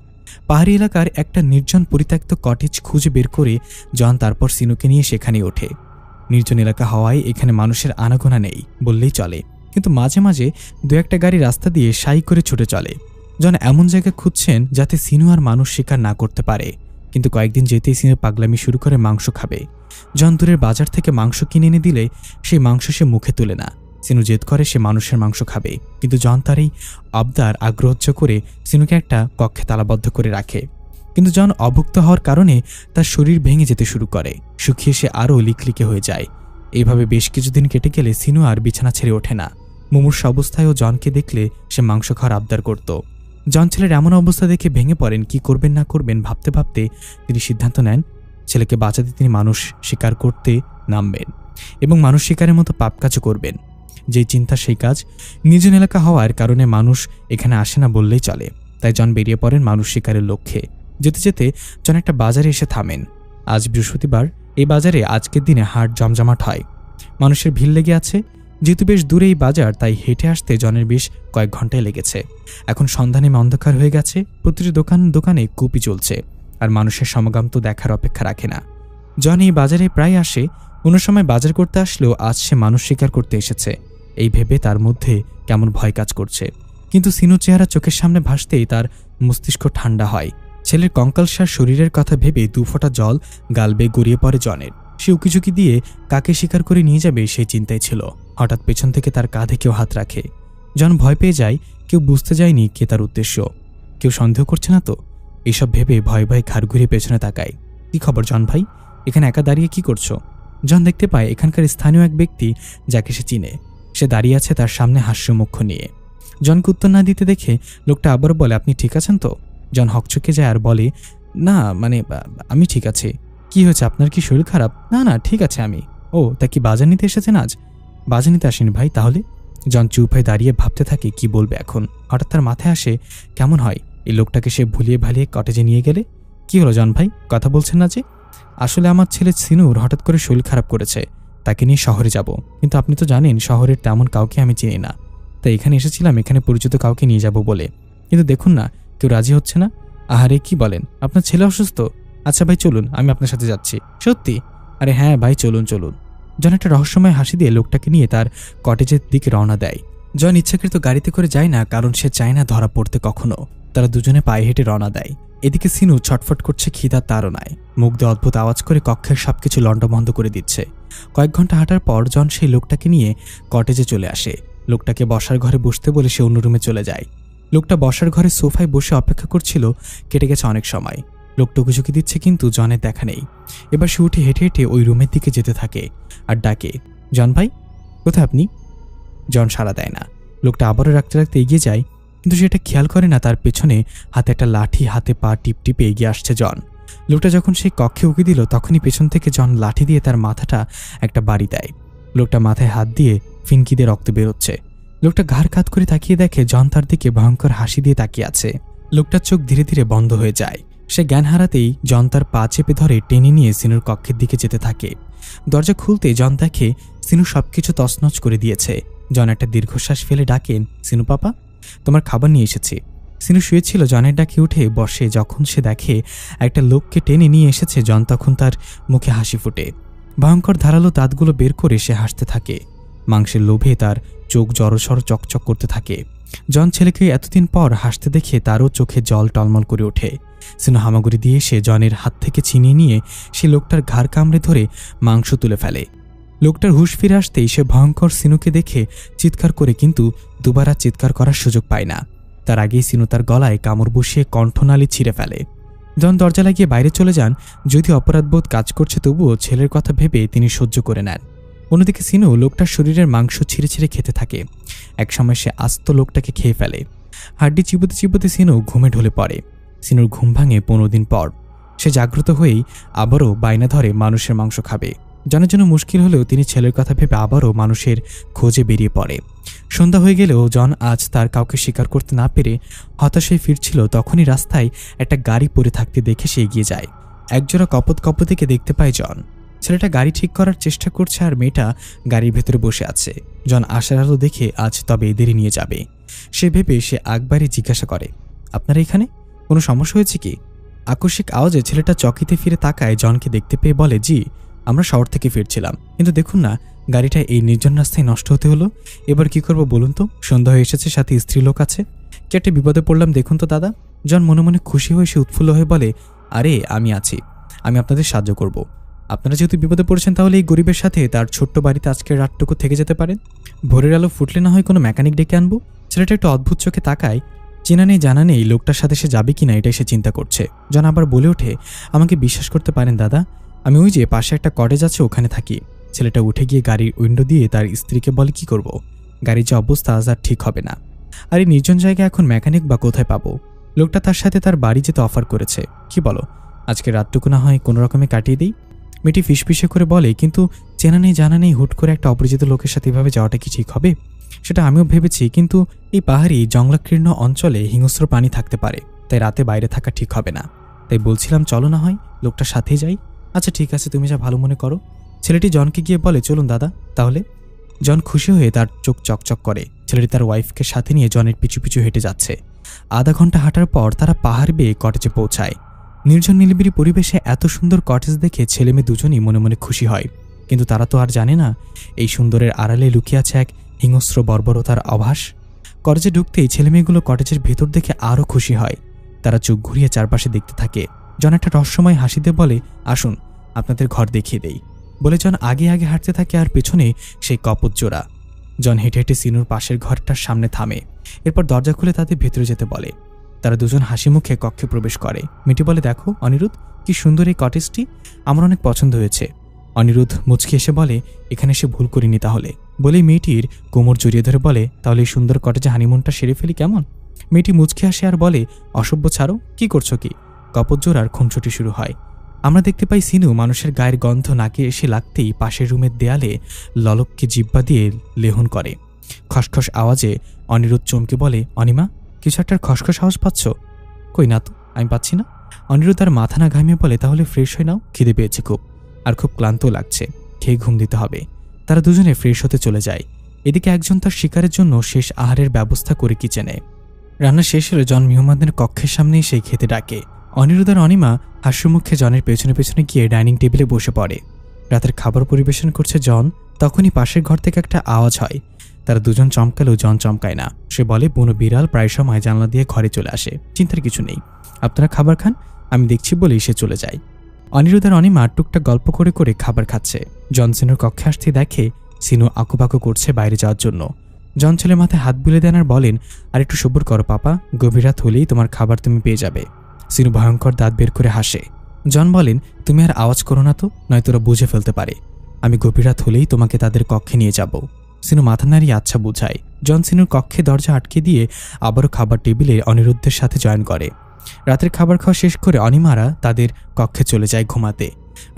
পাহাড়ি এলাকার একটা নির্জন পরিত্যক্ত কটেজ খুঁজে বের করে জন তারপর সিনুকে নিয়ে সেখানে ওঠে। নির্জন এলাকা হওয়ায় এখানে মানুষের আনাগোনা নেই বললেই চলে, কিন্তু মাঝে মাঝে 2-1টা গাড়ি রাস্তা দিয়ে সাই করে ছুটে চলে। জন এমন জায়গা খুঁজছেন যাতে সিনু আর মানুষ শিকার না করতে পারে। কিন্তু কয়েকদিন যেতেই সিনু পাগলামি শুরু করে মাংস খাবে। জন দূরের বাজার থেকে মাংস কিনে এনে দিলে সেই মাংস সে মুখে তুলে না। সিনু জেদ করে সে মানুষের মাংস খাবে, কিন্তু জন তার এই আবদার আগ্রহ্য করে সিনুকে একটা কক্ষে তালাবদ্ধ করে রাখে। কিন্তু জন অভুক্ত হওয়ার কারণে তার শরীর ভেঙে যেতে শুরু করে। শুকিয়ে সে আরও লিকলিকে হয়ে যায়। এইভাবে বেশ কিছুদিন কেটে গেলে সিনু আর বিছানা ছেড়ে ওঠে না। মুমূর্ষু অবস্থায়ও জনকে দেখলে সে মাংস খাওয়ার আবদার করত। জন ছেলের এমন অবস্থা দেখে ভেঙে পড়েন। কি করবেন না করবেন ভাবতে ভাবতে তিনি সিদ্ধান্ত নেন ছেলেকে বাঁচাতে তিনি মানুষ শিকার করতে নামবেন এবং মানুষ শিকারের মতো পাপ কাজও করবেন। যেই চিন্তা সেই কাজ। নির্জন এলাকা হওয়ার কারণে মানুষ এখানে আসে না বললেই চলে। তাই জন বেরিয়ে পড়েন মানুষ শিকারের লক্ষ্যে। যেতে যেতে জন একটা বাজারে এসে থামেন। আজ বৃহস্পতিবার, এই বাজারে আজকের দিনে হাট জমজমাট হয়, মানুষের ভিড় লেগে আছে। যেহেতু বেশ দূরে এই বাজার, তাই হেঁটে আসতে জনের বেশ কয়েক ঘন্টায় লেগেছে। এখন সন্ধ্যা নেমে অন্ধকার হয়ে গেছে। প্রতিটি দোকানে কুপি চলছে, আর মানুষের সমাগম তো দেখার অপেক্ষা রাখে না। জন এই বাজারে প্রায় আসে। কোনো সময় বাজার করতে আসলেও আজ সে মানুষ শিকার করতে এসেছে এই ভেবে তার মধ্যে কেমন ভয় কাজ করছে। কিন্তু সিনুর চেহারা চোখের সামনে ভাসতেই তার মস্তিষ্ক ঠান্ডা হয়। ছেলের কঙ্কালসার শরীরের কথা ভেবে দুফোঁটা জল গাল বেয়ে গড়িয়ে পড়ে জনের। সে উকিঝুঁকি দিয়ে কাকে শিকার করে নিয়ে যাবে সেই চিন্তায় ছিল। হঠাৎ পেছন থেকে তার কাঁধে কেউ হাত রাখে। জন ভয় পেয়ে যায়। কেউ বুঝতে যায়নি কে তার উদ্দেশ্য। কেউ সন্দেহ করছে না তো? এইসব ভেবে ভয়ে ভয়ে ঘাড় ঘুরিয়ে পেছনে তাকায়। কি খবর জন ভাই, এখানে একা দাঁড়িয়ে কি করছো? জন দেখতে পায় এখানকার স্থানীয় এক ব্যক্তি যাকে সে চিনে। সে দাঁড়িয়ে আছে তার সামনে হাস্যমুখ নিয়ে। জনকে উত্তর না দিতে দেখে লোকটা আবার বলে, আপনি ঠিক আছেন তো? জন হকচকে যায় আর বলে, না মানে আমি ঠিক আছে। কি হয়েছে, আপনার কি শরীর খারাপ? না না ঠিক আছে আমি। ও তা কি বাজার নিতে এসেছেন আজ? বাজার নিতে আসেনি ভাই। তাহলে? জন চুপ হয়ে দাঁড়িয়ে ভাবতে থাকে কি বলবে এখন। হঠাৎ তার মাথায় আসে কেমন হয় এই লোকটাকে সে ভুলিয়ে ভালিয়ে কটেজে নিয়ে গেলে। কি হলো জন ভাই, কথা বলছেন না যে? আসলে আমার ছেলে সিনুর হঠাৎ করে শরীর খারাপ করেছে, তাকে নিয়ে শহরে যাব। কিন্তু আপনি তো জানেন শহরের তেমন কাউকে আমি চিনি না, তাই এখানে এসেছিলাম এখানে পরিচিত কাউকে নিয়ে যাব বলে। কিন্তু দেখুন না, কেউ রাজি হচ্ছে না। আহারে কি বলেন, আপনার ছেলে অসুস্থ? আচ্ছা ভাই চলুন, আমি আপনার সাথে যাচ্ছি। সত্যি? আরে হ্যাঁ ভাই চলুন চলুন। জন একটা রহস্যময় হাসি দিয়ে লোকটাকে নিয়ে তার কটেজের দিকে রওনা দেয়। জন ইচ্ছাকৃত গাড়িতে করে যায় না, কারণ সে চায় না ধরা পড়তে কখনো। তারা দুজনে পায়ে হেঁটে রওনা দেয়। এদিকে সিনু ছটফট করছে খিদার তাড়নায়। মুখ দিয়ে অদ্ভুত আওয়াজ করে কক্ষের সবকিছু লণ্ডভণ্ড করে দিচ্ছে। কয়েক ঘন্টা হাঁটার পর জন সেই লোকটাকে নিয়ে কটেজে চলে আসে। লোকটাকে বসার ঘরে বসতে বলে সে অন্য রুমে চলে যায়। লোকটা বসার ঘরে সোফায় বসে অপেক্ষা করছিল। কেটে গেছে অনেক সময়। লোকটা উকিঝুঁকি দিচ্ছে কিন্তু জনের দেখা নেই। এবার সে উঠে হেঁটে হেঁটে ওই রুমের দিকে যেতে থাকে আর ডাকে, জন ভাই কোথায় আপনি? জন সাড়া দেয় না। লোকটা আবারও রাখতে রাখতে এগিয়ে যায়, কিন্তু সেটা খেয়াল করে না তার পেছনে হাতে একটা লাঠি, হাতে পা টিপ টিপে এগিয়ে আসছে জন। লোকটা যখন সেই কক্ষে উকি দিল তখনই পেছন থেকে জন লাঠি দিয়ে তার মাথাটা একটা বাড়ি দেয়। লোকটা মাথায় হাত দিয়ে ফিনকি দিয়ে রক্ত বেরোচ্ছে। লোকটা ঘাড় কাত করে তাকিয়ে দেখে জন তার দিকে ভয়ঙ্কর হাসি দিয়ে তাকিয়ে আছে। লোকটার চোখ ধীরে ধীরে বন্ধ হয়ে যায়। সে জ্ঞান হারাতেই জন তার পা চেপে ধরে টেনে নিয়ে সিনুর কক্ষের দিকে যেতে থাকে। দরজা খুলতে জন দেখে সিনু সবকিছু তছনছ করে দিয়েছে। জন একটা দীর্ঘশ্বাস ফেলে ডাকেন, সিনু পাপা তোমার খাবার নিয়ে এসেছি। সিনু শুয়েছিল। জনের ডাকে উঠে বসে। যখন সে দেখে একটা লোককে টেনে নিয়ে এসেছে জন তখন তার মুখে হাসি ফোটে। ভয়ঙ্কর ধারালো দাঁতগুলো বের করে সে হাসতে থাকে। মাংসের লোভে তার চোখ জড়সড় চকচক করতে থাকে। জন ছেলেকে এতদিন পর হাসতে দেখে তারও চোখে জল টলমল করে ওঠে। সিনু হামাগুড়ি দিয়ে এসে জনের হাত থেকে ছিনিয়ে নিয়ে সে লোকটার ঘাড় কামড়ে ধরে মাংস তুলে ফেলে। লোকটার হুঁশ ফিরে আসতেই সে ভয়ঙ্কর সিনুকে দেখে চিৎকার করে, কিন্তু দুবার আর চিৎকার করার সুযোগ পায় না। তার আগেই সিনু তার গলায় কামড় বসিয়ে কণ্ঠনালী ছিঁড়ে ফেলে। জন দরজা লাগিয়ে বাইরে চলে যান। যদি অপরাধবোধ কাজ করছে তবুও ছেলের কথা ভেবে তিনি সহ্য করে নেন। অন্যদিকে সিনু লোকটার শরীরের মাংস ছিঁড়ে ছিঁড়ে খেতে থাকে। একসময় সে আস্ত লোকটাকে খেয়ে ফেলে। হাড্ডি চিবোতে চিবোতে সিনু ঘুমে ঢলে পড়ে। সিনুর ঘুম ভাঙে 15 দিন পর। সে জাগ্রত হয়েই আবারও বায়না ধরে মানুষের মাংস খাবে। জনের জন্য মুশকিল হলেও তিনি ছেলের কথা ভেবে আবারও মানুষের খোঁজে বেরিয়ে পড়ে। সন্ধ্যা হয়ে গেলেও জন আজ তার কাউকে শিকার করতে না পেরে হতাশায় ফিরছিল। তখনই রাস্তায় একটা গাড়ি পড়ে থাকতে দেখে সে এগিয়ে যায়। একজোড়া কপোতে দেখতে পায় জন। ছেলেটা গাড়ি ঠিক করার চেষ্টা করছে আর মেয়েটা গাড়ির ভেতরে বসে আছে। জন আশার আলো দেখে আজ তবে এদেরই নিয়ে যাবে সে ভেবে সে আগবারই জিজ্ঞাসা করে, আপনারা এখানে? কোনো সমস্যা হয়েছে কি? আকস্মিক আওয়াজে ছেলেটা চকিতে ফিরে তাকায়। জনকে দেখতে পেয়ে বলে, জি আমরা শহর থেকে ফিরছিলাম, কিন্তু দেখুন না গাড়িটা এই নির্জন রাস্তায় নষ্ট হতে হলো। এবার কি করব বলুন তো? সন্ধ্যা হয়ে এসেছে, সাথে স্ত্রী লোক আছে। কি একটা বিপদে পড়লাম দেখুন তো দাদা। জন মনে মনে খুশি হয়ে সে উৎফুল্ল হয়ে বলে, আরে আমি আছি, আমি আপনাদের সাহায্য করব। আপনারা যেহেতু বিপদে পড়েছেন তাহলে এই গরিবের সাথে তার ছোট্ট বাড়িতে আজকের রাতটুকু থেকে যেতে পারেন। ভোরের আলো ফুটলে না হয় কোনো মেকানিক ডেকে আনবো। ছেলেটা একটু অদ্ভুত চোখে তাকায়। চেনা নেই জানা নেই লোকটার সাথে সে যাবে কিনা এটাই সে চিন্তা করছে। জন আবার বলে ওঠে, আমাকে বিশ্বাস করতে পারেন দাদা, আমি ওই যে পাশে একটা কটেজ আছে ওখানে থাকি। ছেলেটা উঠে গিয়ে গাড়ির উইন্ডো দিয়ে তার স্ত্রীকে বলে, কি করব, গাড়ির যে অবস্থা আজ আর ঠিক হবে না। আর এই নির্জন জায়গায় এখন মেকানিক বা কোথায় পাবো? লোকটা তার সাথে তার বাড়ি যেতে অফার করেছে। কি বলো, আজকে রাতটুকু না হয় কোনো রকমে কাটিয়ে দিই? মেয়েটি ফিসফিসে করে বলে, কিন্তু চেনা নেই জানা নেই হুট করে একটা অপরিচিত লোকের সাথে এভাবে যাওয়াটা কি ঠিক হবে? সেটা আমিও ভেবেছি, কিন্তু এই পাহাড়ি জঙ্গলাকীর্ণ অঞ্চলে হিংস্র প্রাণী থাকতে পারে, তাই রাতে বাইরে থাকা ঠিক হবে না। তাই বলছিলাম চলো না হয় লোকটার সাথেই যাই। আচ্ছা ঠিক আছে, তুমি যা ভালো মনে করো। ছেলেটি জনকে গিয়ে বলে, চলুন দাদা তাহলে। জন খুশি হয়ে তার চোখ চকচক করে। ছেলেটি তার ওয়াইফকে সাথে নিয়ে জনের পিছু পিছু হেঁটে যাচ্ছে। আধা ঘন্টা হাঁটার পর তারা পাহাড় বেয়ে কটেজে পৌঁছায়। নির্জন নিলিবিলি পরিবেশে এত সুন্দর কটেজ দেখে ছেলে মেয়ে দুজনই মনে মনে খুশি হয়, কিন্তু তারা তো আর জানে না এই সুন্দরের আড়ালে লুকিয়ে আছে এক হিংস্র বর্বরতার আভাস। কটেজে ঢুকতেই ছেলেমেয়েগুলো কটেজের ভেতর দেখে আরও খুশি হয়। তারা চোখ ঘুরিয়ে চারপাশে দেখতে থাকে। জন একটা রহস্যময় হাসিতে বলে, আসুন আপনাদের ঘর দেখিয়ে দেই। বলে জন আগে আগে হাঁটতে থাকে, আর পেছনে সেই কপত জোড়া। জন হেঁটে হেঁটে সিনুর পাশের ঘরটার সামনে থামে। এরপর দরজা খুলে তাদের ভেতরে যেতে বলে। তারা দুজন হাসি মুখে কক্ষে প্রবেশ করে। মেয়েটি বলে, দেখো অনিরুদ্ধ, কি সুন্দর এই কটেজটি, আমার অনেক পছন্দ হয়েছে। অনিরুদ্ধ মুচকি এসে বলে, এখানে এসে ভুল করিনি তাহলে। বলেই মেয়েটির কোমর জড়িয়ে ধরে বলে, তাহলে এই সুন্দর কটেজে হানিমুনটা সেরে ফেলি কেমন? মেয়েটি মুচকি আসে আর বলে, অসভ্য ছাড়ো, কি করছো কি? কপত জোড়ার খুনসুটি শুরু হয়। আমরা দেখতে পাই সিনু মানুষের গায়ের গন্ধ নাকে এসে লাগতেই পাশের রুমের দেয়ালে ললককে জিব্বা দিয়ে লেহন করে। খসখস আওয়াজে অনিরুদ্ধ চমকে বলে, অনিমা, কিছু একটা খসখস আওয়াজ পাচ্ছ? কই না তো, আমি পাচ্ছি না। অনিরুদ্ধ আর মাথা না ঘামিয়ে বলে, তাহলে ফ্রেশ হয়ে নাও, খিদে পেয়েছে খুব, আর খুব ক্লান্ত লাগছে, খেয়ে ঘুম দিতে হবে। তারা দুজনে ফ্রেশ হতে চলে যায়। এদিকে একজন তার শিকারের জন্য শেষ আহারের ব্যবস্থা করে কিচেনে। রান্না শেষ হলে জন মেহমানদের কক্ষের সামনেই সেই খেতে ডাকে। অনিরুদ্ধ আর অনিমা হাস্যমুখে জনের পেছনে পেছনে গিয়ে ডাইনিং টেবিলে বসে পড়ে। রাতের খাবার পরিবেশন করছে জন। তখনই পাশের ঘর থেকে একটা আওয়াজ হয়। তারা দুজন চমকালেও জন চমকায় না। সে বলে, বুনো বিড়াল প্রায় সময় জানলা দিয়ে ঘরে চলে আসে, চিন্তার কিছু নেই, আপনারা খাবার খান, আমি দেখছি বলেই সে চলে যায়। অনিরুদ্ধ আর অনিমা টুকটাক গল্প করে করে খাবার খাচ্ছে। জন সিনুর কক্ষে আসতে দেখে সিনু আঁকুপাকু করছে বাইরে যাওয়ার জন্য। জন ছেলের মাথায় হাত বুলে দেন আর বলেন, আর একটু সবুর করো পাপা, গভীর রাত হলেই তোমার খাবার তুমি পেয়ে যাবে। সিনু ভয়ঙ্কর দাঁত বের করে হাসে। জন বলেন, তুমি আর আওয়াজ করো না তো, নয়তো ওরা বুঝে ফেলতে পারে। আমি গভীর রাত হলেই তোমাকে তাদের কক্ষে নিয়ে যাব। সিনু মাথা নাড়িয়ে আচ্ছা বুঝায়। জন সিনুর কক্ষে দরজা আটকে দিয়ে আবারও খাবার টেবিলে অনিরুদ্ধের সাথে জয়েন করে। রাতের খাবার খাওয়া শেষ করে অনিমারা তাদের কক্ষে চলে যায় ঘুমাতে,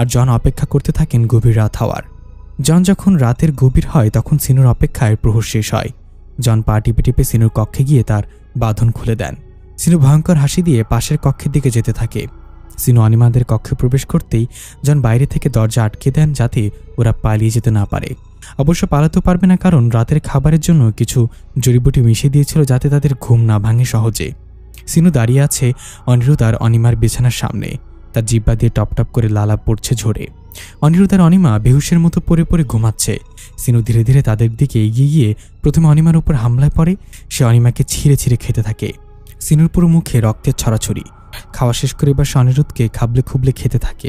আর জন অপেক্ষা করতে থাকেন গভীর রাত হওয়ার। জন যখন রাতের গভীর হয় তখন সিনুর অপেক্ষায় প্রহর শেষ হয়। জন পা টিপে টিপে সিনুর কক্ষে গিয়ে তার বাঁধন খুলে দেন। সিনু ভয়ঙ্কর হাসি দিয়ে পাশের কক্ষের দিকে যেতে থাকে। সিনু অনিমাদের কক্ষে প্রবেশ করতেই জন বাইরে থেকে দরজা আটকে দেন যাতে ওরা পালিয়ে যেতে না পারে। অবশ্য পালাতেও পারবে না, কারণ রাতের খাবারের জন্য কিছু জড়িবুটি মিশিয়ে দিয়েছিল যাতে তাদের ঘুম না ভাঙে সহজে। সিনু দাঁড়িয়ে আছে অনিরুদ্ধ আর অনিমার বিছানার সামনে। তার জিব্বা দিয়ে টপ টপ করে লালা পড়ছে ঝরে। অনিরুদ্ধ আর অনিমা বেহুশের মতো পড়ে পড়ে ঘুমাচ্ছে। সিনু ধীরে ধীরে তাদের দিকে এগিয়ে গিয়ে প্রথমে অনিমার উপর হামলায় পড়ে। সে অনিমাকে ছিঁড়ে ছিঁড়ে খেতে থাকে। সিনুর পুরো মুখে রক্তের ছড়াছড়ি। খাওয়া শেষ করে এবার সে অনিরুদ্ধকে খাবলে খুবলে খেতে থাকে।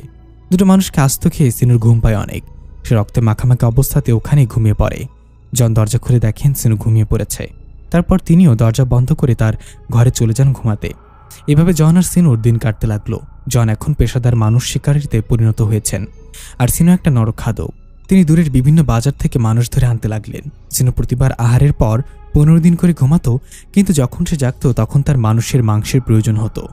দুটো মানুষকে আস্ত খেয়ে সিনুর ঘুম পায় অনেক। সে রক্তে মাখামাখি অবস্থাতে ওখানেই ঘুমিয়ে পড়ে। জন দরজা খুলে দেখেন সিনু ঘুমিয়ে পড়েছে। তারপর তিনিও দরজা বন্ধ করে তার ঘরে চলে যান ঘুমাতে। এভাবে জন আর সিনুর দিন কাটতে লাগলো। জন এখন পেশাদার মানুষ শিকারীতে পরিণত হয়েছেন, আর সিনু একটা নরখাদক। তিনি দূরের বিভিন্ন বাজার থেকে মানুষ ধরে আনতে লাগলেন। সিনু প্রতিবার আহারের পর 15 দিন করে ঘুমাতো, কিন্তু যখন সে জাগত তখন তার মানুষের মাংসের প্রয়োজন হতো।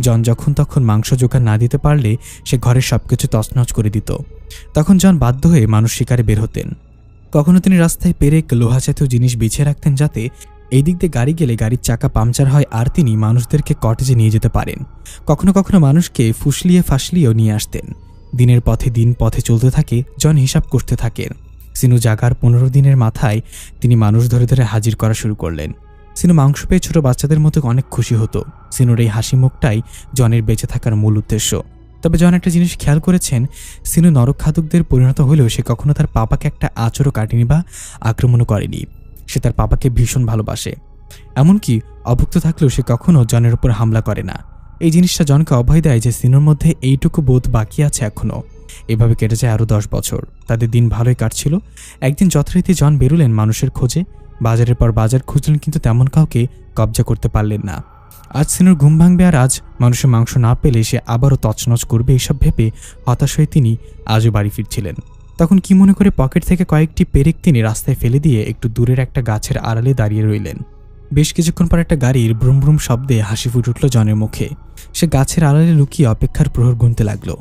জন যখন তখন মাংস জোগাড় না দিতে পারলে সে ঘরের সবকিছু তছনছ করে দিত। তখন জন বাধ্য হয়ে মানুষ শিকারে বের হতেন। কখনো তিনি রাস্তায় পেরেক লোহা জাতীয় জিনিস বিছিয়ে রাখতেন যাতে এই দিক দিয়ে গাড়ি গেলে গাড়ির চাকা পাংচার হয় আর তিনি মানুষদেরকে কটেজে নিয়ে যেতে পারেন। কখনো কখনো মানুষকে ফুসলিয়ে ফাসলিয়েও নিয়ে আসতেন। দিনের পথে দিন পথে চলতে থাকে। জন হিসাব করতে থাকেন। সিনু জাগার 15 দিনের মাথায় তিনি মানুষ ধরে ধরে হাজির করা শুরু করলেন। সিনু মাংস পেয়ে ছোট বাচ্চাদের মতো অনেক খুশি হতো। সিনুর এই হাসি মুখটাই জনের বেঁচে থাকার মূল উদ্দেশ্য। তবে জন একটা জিনিস খেয়াল করেছেন, সিনু নরখাদকদের পরিণত হলেও সে কখনো তার পাপাকে একটা আঁচড়ও কাটেনি বা আক্রমণও করেনি। সে তার পাপাকে ভীষণ ভালোবাসে। এমনকি অভুক্ত থাকলেও সে কখনো জনের উপর হামলা করে না। এই জিনিসটা জনকে অভয় দেয় যে সিনুর মধ্যে এইটুকু বোধ বাকি আছে এখনও। এভাবে কেটে যায় আরও 10 বছর। তাদের দিন ভালোই কাটছিল। একদিন যথারীতি জন বেরুলেন মানুষের খোঁজে। বাজারের পর বাজার খুঁজলেন, কিন্তু তেমন কাউকে কবজা করতে পারলেন না। আজ সিনুর ঘুম ভাঙবে, আর আজ মানুষের মাংস না পেলে সে আবারও তছনছ করবে এইসব ভেবে হতাশ হয়ে তিনি আজও বাড়ি ফিরছিলেন। তখন কি মনে করে পকেট থেকে কয়েকটি পেরেক তিনি রাস্তায় ফেলে দিয়ে একটু দূরের একটা গাছের আড়ালে দাঁড়িয়ে রইলেন। বেশ কিছুক্ষণ পর একটা গাড়ির ব্রুম ব্রুম শব্দে হাসি ফুটে উঠল জনের মুখে। সে গাছের আড়ালে লুকিয়ে অপেক্ষার প্রহর গুনতে লাগলো।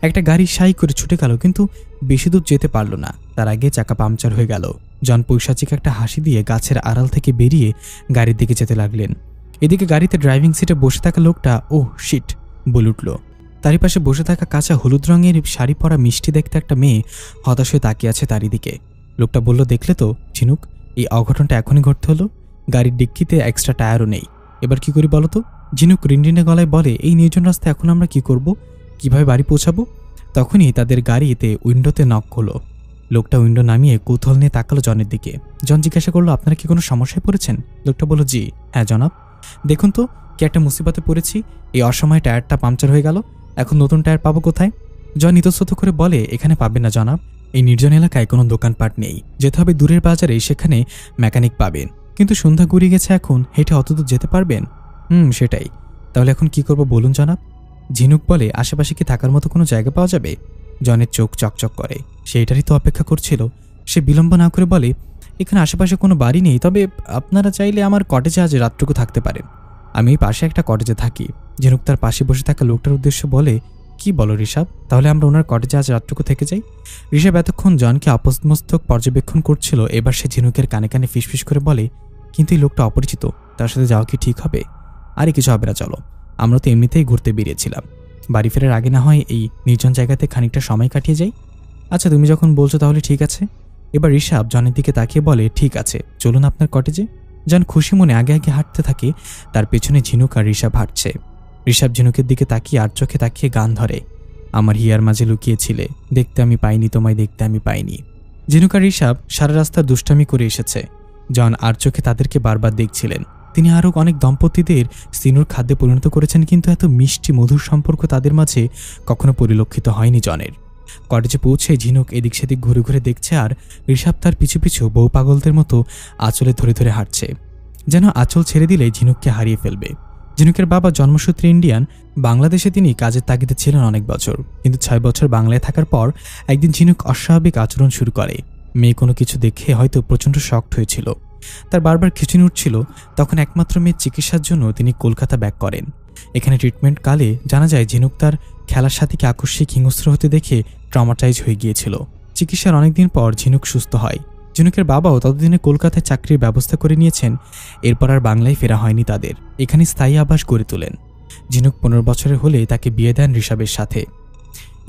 একটা গাড়ি সাই করে ছুটে গেল, কিন্তু বেশি দূর যেতে পারল না। তার আগে চাকা পাংচার হয়ে গেল। জন পৈশাচিক একটা হাসি দিয়ে গাছের আড়াল থেকে বেরিয়ে গাড়ির দিকে যেতে লাগলেন। এদিকে গাড়িতে ড্রাইভিং সিটে বসে থাকা লোকটা ওহ শিট বলে উঠল। তারই পাশে বসে থাকা কাঁচা হলুদ রঙের শাড়ি পরা মিষ্টি দেখতে একটা মেয়ে হতাশ হয়ে তাকিয়ে আছে তারই দিকে। লোকটা বলল, দেখলে তো ঝিনুক, এই অঘটনটা এখনই ঘটতে হলো। গাড়ির ডিক্কিতে এক্সট্রা টায়ারও নেই, এবার কি করি বলো তো? ঝিনুক রিনরিনে গলায় বলে, এই নির্জন রাস্তায় এখন আমরা কি করব, কিভাবে বাড়ি পৌঁছাবো? তখনই তাদের গাড়িতে উইন্ডোতে নক হলো। লোকটা উইন্ডো নামিয়ে কৌতূহল নিয়ে তাকালো জনের দিকে। জন জিজ্ঞাসা করলো, আপনারা কি কোনো সমস্যায় পড়েছেন? লোকটা বলল, জি হ্যাঁ জনাব, দেখুন তো কি একটা মুসিবতে পড়েছি। এই অসময়ে টায়ারটা পাংচার হয়ে গেল, এখন নতুন টায়ার পাবো কোথায়? জন ইতস্তত করে বলে, এখানে পাবেন না জনাব, এই নির্জন এলাকায় কোনো দোকানপাট নেই, যেতে হবে দূরের বাজারে, সেখানে মেকানিক পাবেন। কিন্তু সন্ধ্যা গড়িয়ে গেছে, এখন হেঁটে অতদূর যেতে পারবেন? সেটাই। তাহলে এখন কি করব বলুন জনাব? ঝিনুক বলে, আশেপাশে কি থাকার মতো কোনো জায়গা পাওয়া যাবে? জনের চোখ চকচক করে, সেইটারই তো অপেক্ষা করছিল। সে বিলম্ব না করে বলে, এখানে আশেপাশে কোনো বাড়ি নেই, তবে আপনারা চাইলে আমার কটেজে আজ রাতটুকু থাকতে পারেন। আমি পাশে একটা কটেজে থাকি। ঝিনুক তার পাশে বসে থাকা লোকটার উদ্দেশ্যে বলে, কি বলো ঋষাব, তাহলে আমরা ওনার কটেজে আজ রাতটুকু থেকে যাই? ঋষাব এতক্ষণ জনকে আপাতমস্তক পর্যবেক্ষণ করছিল, এবার সে ঝিনুকের কানে কানে ফিসফিস করে বলে, কিন্তু এই লোকটা অপরিচিত, তার সাথে যাওয়া কি ঠিক হবে? আরে কিছু হবে না, চলো, আমরা তো এমনিতেই ঘুরতে বেরিয়েছিলাম, বাড়ি ফেরার আগে না হয় এই নির্জন জায়গাতে খানিকটা সময় কাটিয়ে যাই। আচ্ছা তুমি যখন বলছো তাহলে ঠিক আছে। এবার ঋষাব জনের দিকে তাকিয়ে বলে, ঠিক আছে চলুন আপনার কটেজে। জন খুশি মনে আগে আগে হাঁটতে থাকে, তার পেছনে ঝিনুক আর ঋষাব হাঁটছে। ঋষাব ঝিনুকের দিকে তাকিয়ে আর চোখে তাকিয়ে গান ধরে, আমার হিয়ার মাঝে লুকিয়েছিলে, দেখতে আমি পাইনি তোমায়, দেখতে আমি পাইনি। ঝিনুক আর ঋষাব সারা রাস্তা দুষ্টামি করে এসেছে। জন আর চোখে তাদেরকে বারবার দেখছিলেন। তিনি আরও অনেক দম্পতিদের সিনুর খাদ্যে পরিণত করেছেন, কিন্তু এত মিষ্টি মধুর সম্পর্ক তাদের মাঝে কখনো পরিলক্ষিত হয়নি জনের। কটেজে পৌঁছে ঝিনুক এদিক সেদিক ঘুরে ঘুরে দেখছে, আর ঋষাব তার পিছু পিছু বউ পাগলদের মতো আঁচলে ধরে ধরে হাঁটছে, যেন আঁচল ছেড়ে দিলে ঝিনুককে হারিয়ে ফেলবে। ঝিনুকের বাবা জন্মসূত্রে ইন্ডিয়ান, বাংলাদেশে তিনি কাজের তাগিদে ছিলেন অনেক বছর, কিন্তু 6 বছর বাংলায় থাকার পর একদিন ঝিনুক অস্বাভাবিক আচরণ শুরু করে। মেয়ে কোনো কিছু দেখে হয়তো প্রচণ্ড শকড হয়েছিল, তার বারবার খিঁচুনি উঠছিল। তখন একমাত্র মেয়ের চিকিৎসার জন্য তিনি কলকাতা ব্যাক করেন। এখানে ট্রিটমেন্ট কালে জানা যায় ঝিনুক তার খেলার সাথীকে আকস্মিক হিংস্র হতে দেখে ট্রমাটাইজ হয়ে গিয়েছিল। চিকিৎসার অনেকদিন পর ঝিনুক সুস্থ হয়। ঝিনুকের বাবাও ততদিনে কলকাতায় চাকরির ব্যবস্থা করে নিয়েছেন। এরপর আর বাংলায় ফেরা হয়নি তাদের, এখানে স্থায়ী আবাস গড়ে তোলেন। ঝিনুক 15 বছরের হলে তাকে বিয়ে দেন ঋষাবের সাথে।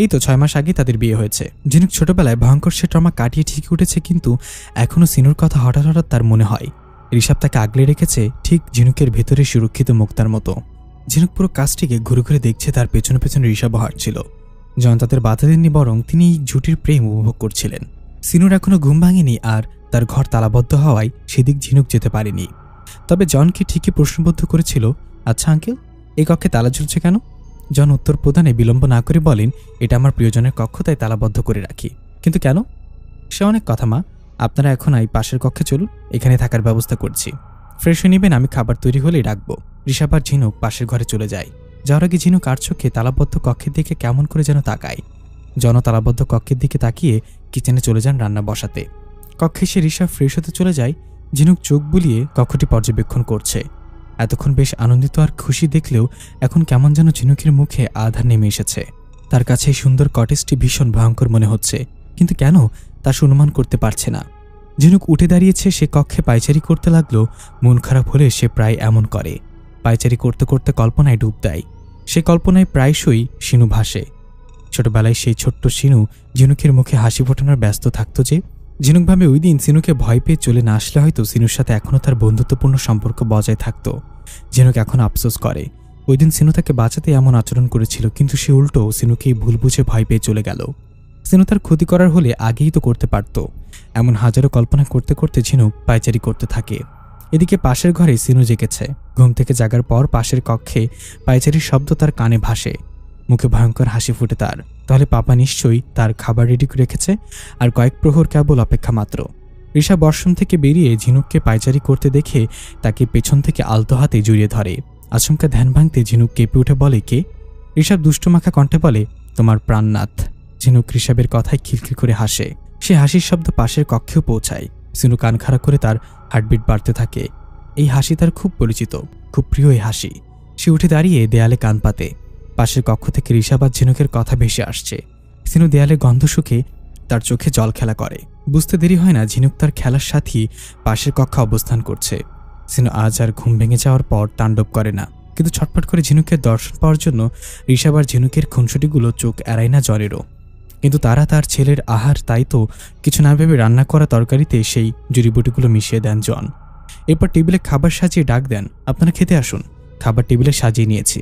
এই তো 6 মাস আগে তাদের বিয়ে হয়েছে। ঝিনুক ছোটবেলায় ভয়ঙ্কর সে ট্রমা কাটিয়ে ঠিকই উঠেছে, কিন্তু এখনও সিনুর কথা হঠাৎ হঠাৎ তার মনে হয়। ঋষাব তাকে আগলে রেখেছে ঠিক ঝিনুকের ভেতরে সুরক্ষিত মুক্তার মতো। ঝিনুক পুরো কাজটিকে ঘুরে ঘুরে দেখছে, তার পেছনে পেছনে ঋষাবও হাঁটছিল। জন তাদের বাধা দেননি, বরং তিনি এই জুটির প্রেম উপভোগ করছিলেন। সিনুর এখনো ঘুম ভাঙেনি, আর তার ঘর তালাবদ্ধ হওয়ায় সেদিক ঝিনুক যেতে পারেনি। তবে জনকে ঠিকই প্রশ্নবদ্ধ করেছিল, আচ্ছা আঙ্কেল, এই কক্ষে তালা ঝুলছে কেন? জন উত্তর প্রদানে বিলম্ব না করে বলেন, এটা আমার প্রিয়জনের কক্ষ, তাই তালাবদ্ধ করে রাখি। কিন্তু কেন? সে অনেক কথা মা, আপনারা এখন এই পাশের কক্ষে চলুন, এখানে থাকার ব্যবস্থা করছি। ফ্রেশ হয়ে নেবেন, আমি খাবার তৈরি হলেই রাখবো। ঋষাব আর ঝিনুক পাশের ঘরে চলে যায়। যাওয়ার আগে ঝিনুক আর চোখে তালাবদ্ধ কক্ষের দিকে কেমন করে যেন তাকায়। জন তালাবদ্ধ কক্ষের দিকে তাকিয়ে কিচেনে চলে যান রান্না বসাতে। কক্ষে সে ঋষাব ফ্রেশ হতে চলে যায়। ঝিনুক চোখ বুলিয়ে কক্ষটি পর্যবেক্ষণ করছে। এতক্ষণ বেশ আনন্দিত আর খুশি দেখলেও এখন কেমন যেন ঝিনুকের মুখে আধার নেমে এসেছে। তার কাছে এই সুন্দর কটেজটি ভীষণ ভয়ঙ্কর মনে হচ্ছে, কিন্তু কেন তা সে অনুমান করতে পারছে না। ঝিনুক উঠে দাঁড়িয়েছে, সে কক্ষে পায়চারি করতে লাগলো। মন খারাপ হলে সে প্রায় এমন করে, পায়চারি করতে করতে কল্পনায় ডুব দেয়। সে কল্পনায় প্রায়শই শিনু ভাসে। ছোটবেলায় সেই ছোট্ট শিনু ঝিনুকের মুখে হাসি ফোটানোর ব্যস্ত থাকতো যে। ঝিনুক ভাবে ওই দিন সিনুকে ভয় পেয়ে চলে না আসলে হয়তো সিনুর সাথে এখনও তার বন্ধুত্বপূর্ণ সম্পর্ক বজায় থাকতো। ঝিনুক এখন আফসোস করে, ওই দিন সিনু তাকে বাঁচাতে এমন আচরণ করেছিল, কিন্তু সে উল্টো সিনুকেই ভুল বুঝে ভয় পেয়ে চলে গেল। সিনু তার ক্ষতি করার হলে আগেই তো করতে পারত। এমন হাজারো কল্পনা করতে করতে ঝিনুক পায়চারি করতে থাকে। এদিকে পাশের ঘরে সিনু জেগেছে। ঘুম থেকে জাগার পর পাশের কক্ষে পায়চারির শব্দ তার কানে ভাসে। মুখে ভয়ঙ্কর হাসি ফুটে তার। তাহলে পাপা নিশ্চয়ই তার খাবার রেডি রেখেছে, আর কয়েক প্রহর কেবল অপেক্ষা মাত্র। ঋষাব ওয়াশরুম থেকে বেরিয়ে ঝিনুককে পায়চারি করতে দেখে তাকে পেছন থেকে আলতো হাতে জড়িয়ে ধরে। আচমকা ধ্যান ভাঙতে ঝিনুক কেঁপে উঠে বলে, কে? ঋষাব দুষ্টমাখা কণ্ঠে বলে, তোমার প্রাণনাথ। ঝিনুক ঋষাবের কথায় খিলখিল করে হাসে। সে হাসির শব্দ পাশের কক্ষেও পৌঁছায়। সিনু কান খাড়া করে তার হার্টবিট বাড়তে থাকে। এই হাসি তার খুব পরিচিত, খুব প্রিয় এই হাসি। সে উঠে দাঁড়িয়ে দেয়ালে কান পাতে। পাশের কক্ষ থেকে ঋষাব আর ঝিনুকের কথা ভেসে আসছে। সিনু দেয়ালে গন্ধ শুকে তার চোখে জল খেলা করে। বুঝতে দেরি হয় না ঝিনুক তার খেলার সাথী পাশের কক্ষে অবস্থান করছে। সিনু আজ আর ঘুম ভেঙে যাওয়ার পর তাণ্ডব করে না, কিন্তু ছটফট করে ঝিনুকের দর্শন পাওয়ার জন্য ঋষাব আর ঝিনুকের খুনসুটিগুলো চোখ এড়ায় না জনেরও। কিন্তু তারা তার ছেলের আহার, তাই তো কিছু না ভেবে রান্না করা তরকারিতে সেই জড়িবুটিগুলো মিশিয়ে দেন জন। এরপর টেবিলে খাবার সাজিয়ে ডাক দেন, আপনারা খেতে আসুন। খাবার টেবিলে সাজিয়ে নিয়েছি।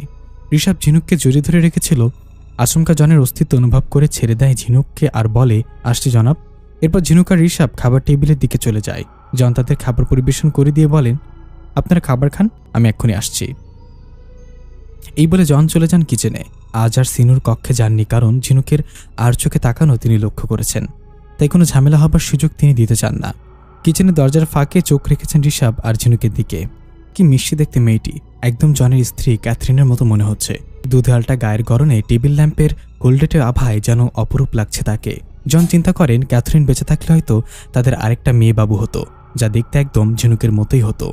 ঋষাব ঝিনুককে জড়িয়ে ধরে রেখেছিল। আচমকা জনের অস্তিত্ব অনুভব করে ছেড়ে দেয় ঝিনুককে আর বলে, আসছি জনাব। এরপর ঝিনুক আর ঋষাব খাবার টেবিলের দিকে চলে যায়। জন তাদের খাবার পরিবেশন করে দিয়ে বলেন, আপনারা খাবার খান, আমি এক্ষুনি আসছি। এই বলে জন চলে যান কিচেনে। আজ আর সিনুর কক্ষে যাননি, কারণ ঝিনুকের আর চোখে তাকানো তিনি লক্ষ্য করেছেন। তাই কোনো ঝামেলা হবার সুযোগ তিনি দিতে চান না। কিচেনের দরজার ফাঁকে চোখ রেখেছেন ঋষাব আর ঝিনুকের দিকে। কি মিষ্টি দেখতে মেয়েটি, একদম জনের স্ত্রী ক্যাথরিনের মতো মনে হচ্ছে। দুধেয়ালটা গায়ের গরনে টেবিল ল্যাম্পের গোল্ডেটের আভায় যেন অপরূপ লাগছে তাকে। জন চিন্তা করেন ক্যাথরিন বেঁচে থাকলে হয়তো তাদের আরেকটা মেয়ে বাবু হতো, যা দেখতে একদম ঝিনুকের মতোই হতো।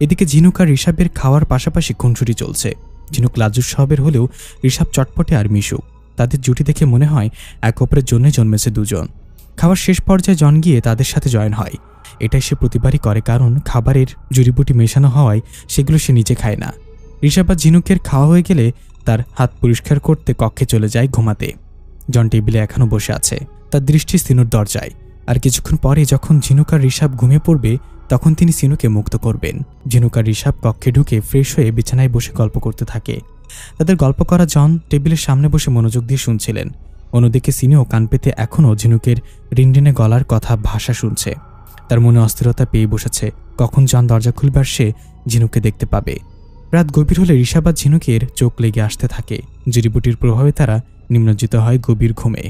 এদিকে ঝিনুক আর ঋষাবের খাওয়ার পাশাপাশি খুনসুটি চলছে। ঝিনুক লাজুক স্বভাবের হলেও ঋষাব চটপটে আর মিশুক। তাদের জুটি দেখে মনে হয় এক অপরের জন্যে জন্মেছে দুজন। খাওয়ার শেষ পর্যায়ে জন গিয়ে তাদের সাথে জয়েন হয়। এটাই সে প্রতিবারই করে, কারণ খাবারের জড়িবুটি মেশানো হওয়ায় সেগুলো সে নিজে খায় না। ঋষাব আর ঝিনুকের খাওয়া হয়ে গেলে তার হাত পরিষ্কার করতে কক্ষে চলে যায় ঘুমাতে। জন টেবিলে এখনও বসে আছে, তার দৃষ্টি সিনুর দরজায়। আর কিছুক্ষণ পরে যখন ঝিনুক আর ঋষাব ঘুমিয়ে পড়বে, তখন তিনি সিনুকে মুক্ত করবেন। ঝিনুক আর ঋষাব কক্ষে ঢুকে ফ্রেশ হয়ে বিছানায় বসে গল্প করতে থাকে। তাদের গল্প করা জন টেবিলের সামনে বসে মনোযোগ দিয়ে শুনছিলেন। অন্যদিকে সিনুও কান পেতে এখনও ঝিনুকের রিনরিনে গলার কথা ভাষা শুনছে। তার মনে অস্থিরতা পেয়ে বসেছে, কখন জন দরজা খুলবে আর সে ঝিনুককে দেখতে পাবে। রাত গভীর হলে ঋষাব আর ঝিনুকের চোখ লেগে আসতে থাকে। জড়িবুটির প্রভাবে তারা নিমজ্জিত হয় গভীর ঘুমে।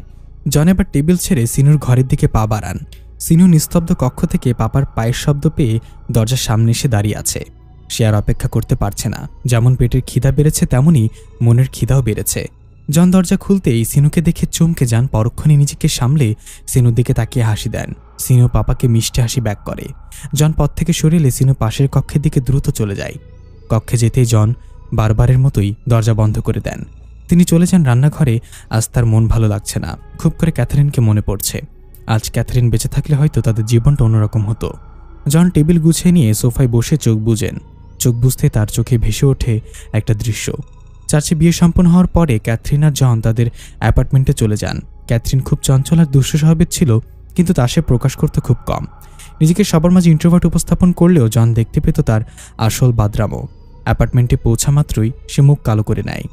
জন এবার টেবিল ছেড়ে সিনুর ঘরের দিকে পা বাড়ান। সিনু নিস্তব্ধ কক্ষ থেকে পাপার পায়ের শব্দ পেয়ে দরজার সামনে এসে দাঁড়িয়ে আছে। সে আর অপেক্ষা করতে পারছে না। যেমন পেটের খিদা বেড়েছে, তেমনই মনের খিদাও বেড়েছে। জন দরজা খুলতেই সিনুকে দেখে চমকে যান। পরক্ষণে নিজেকে সামলে সিনুর দিকে তাকিয়ে হাসি দেন। সিনু পাপাকে মিষ্টি হাসি ব্যাক করে। জন পথ থেকে সরিলে সিনু পাশের কক্ষের দিকে দ্রুত চলে যায়। কক্ষে যেতেই জন বারবারের মতোই দরজা বন্ধ করে দেন। তিনি চলে যান রান্নাঘরে। আজ তার মন ভালো লাগছে না। খুব করে ক্যাথরিনকে মনে পড়ছে। আজ ক্যাথরিন বেঁচে থাকলে হয়তো তাদের জীবনটা অন্যরকম হতো। জন টেবিল গুছিয়ে নিয়ে সোফায় বসে চোখ বুজেন। চোখ বুঝতে তার চোখে ভেসে ওঠে একটা দৃশ্য। চার্চে বিয়ে সম্পন্ন হওয়ার পরে ক্যাথরিন আর জন তাদের অ্যাপার্টমেন্টে চলে যান। ক্যাথরিন খুব চঞ্চল আর দুষ্ট স্বভাবের ছিল, কিন্তু তা সে প্রকাশ করতে খুব কম। নিজেকে সবার মাঝে ইন্ট্রোভার্ট উপস্থাপন করলেও জন দেখতে পেত তার আসল বাদরামো। অ্যাপার্টমেন্টে পৌঁছা মাত্রই সে মুখ কালো করে নেয়।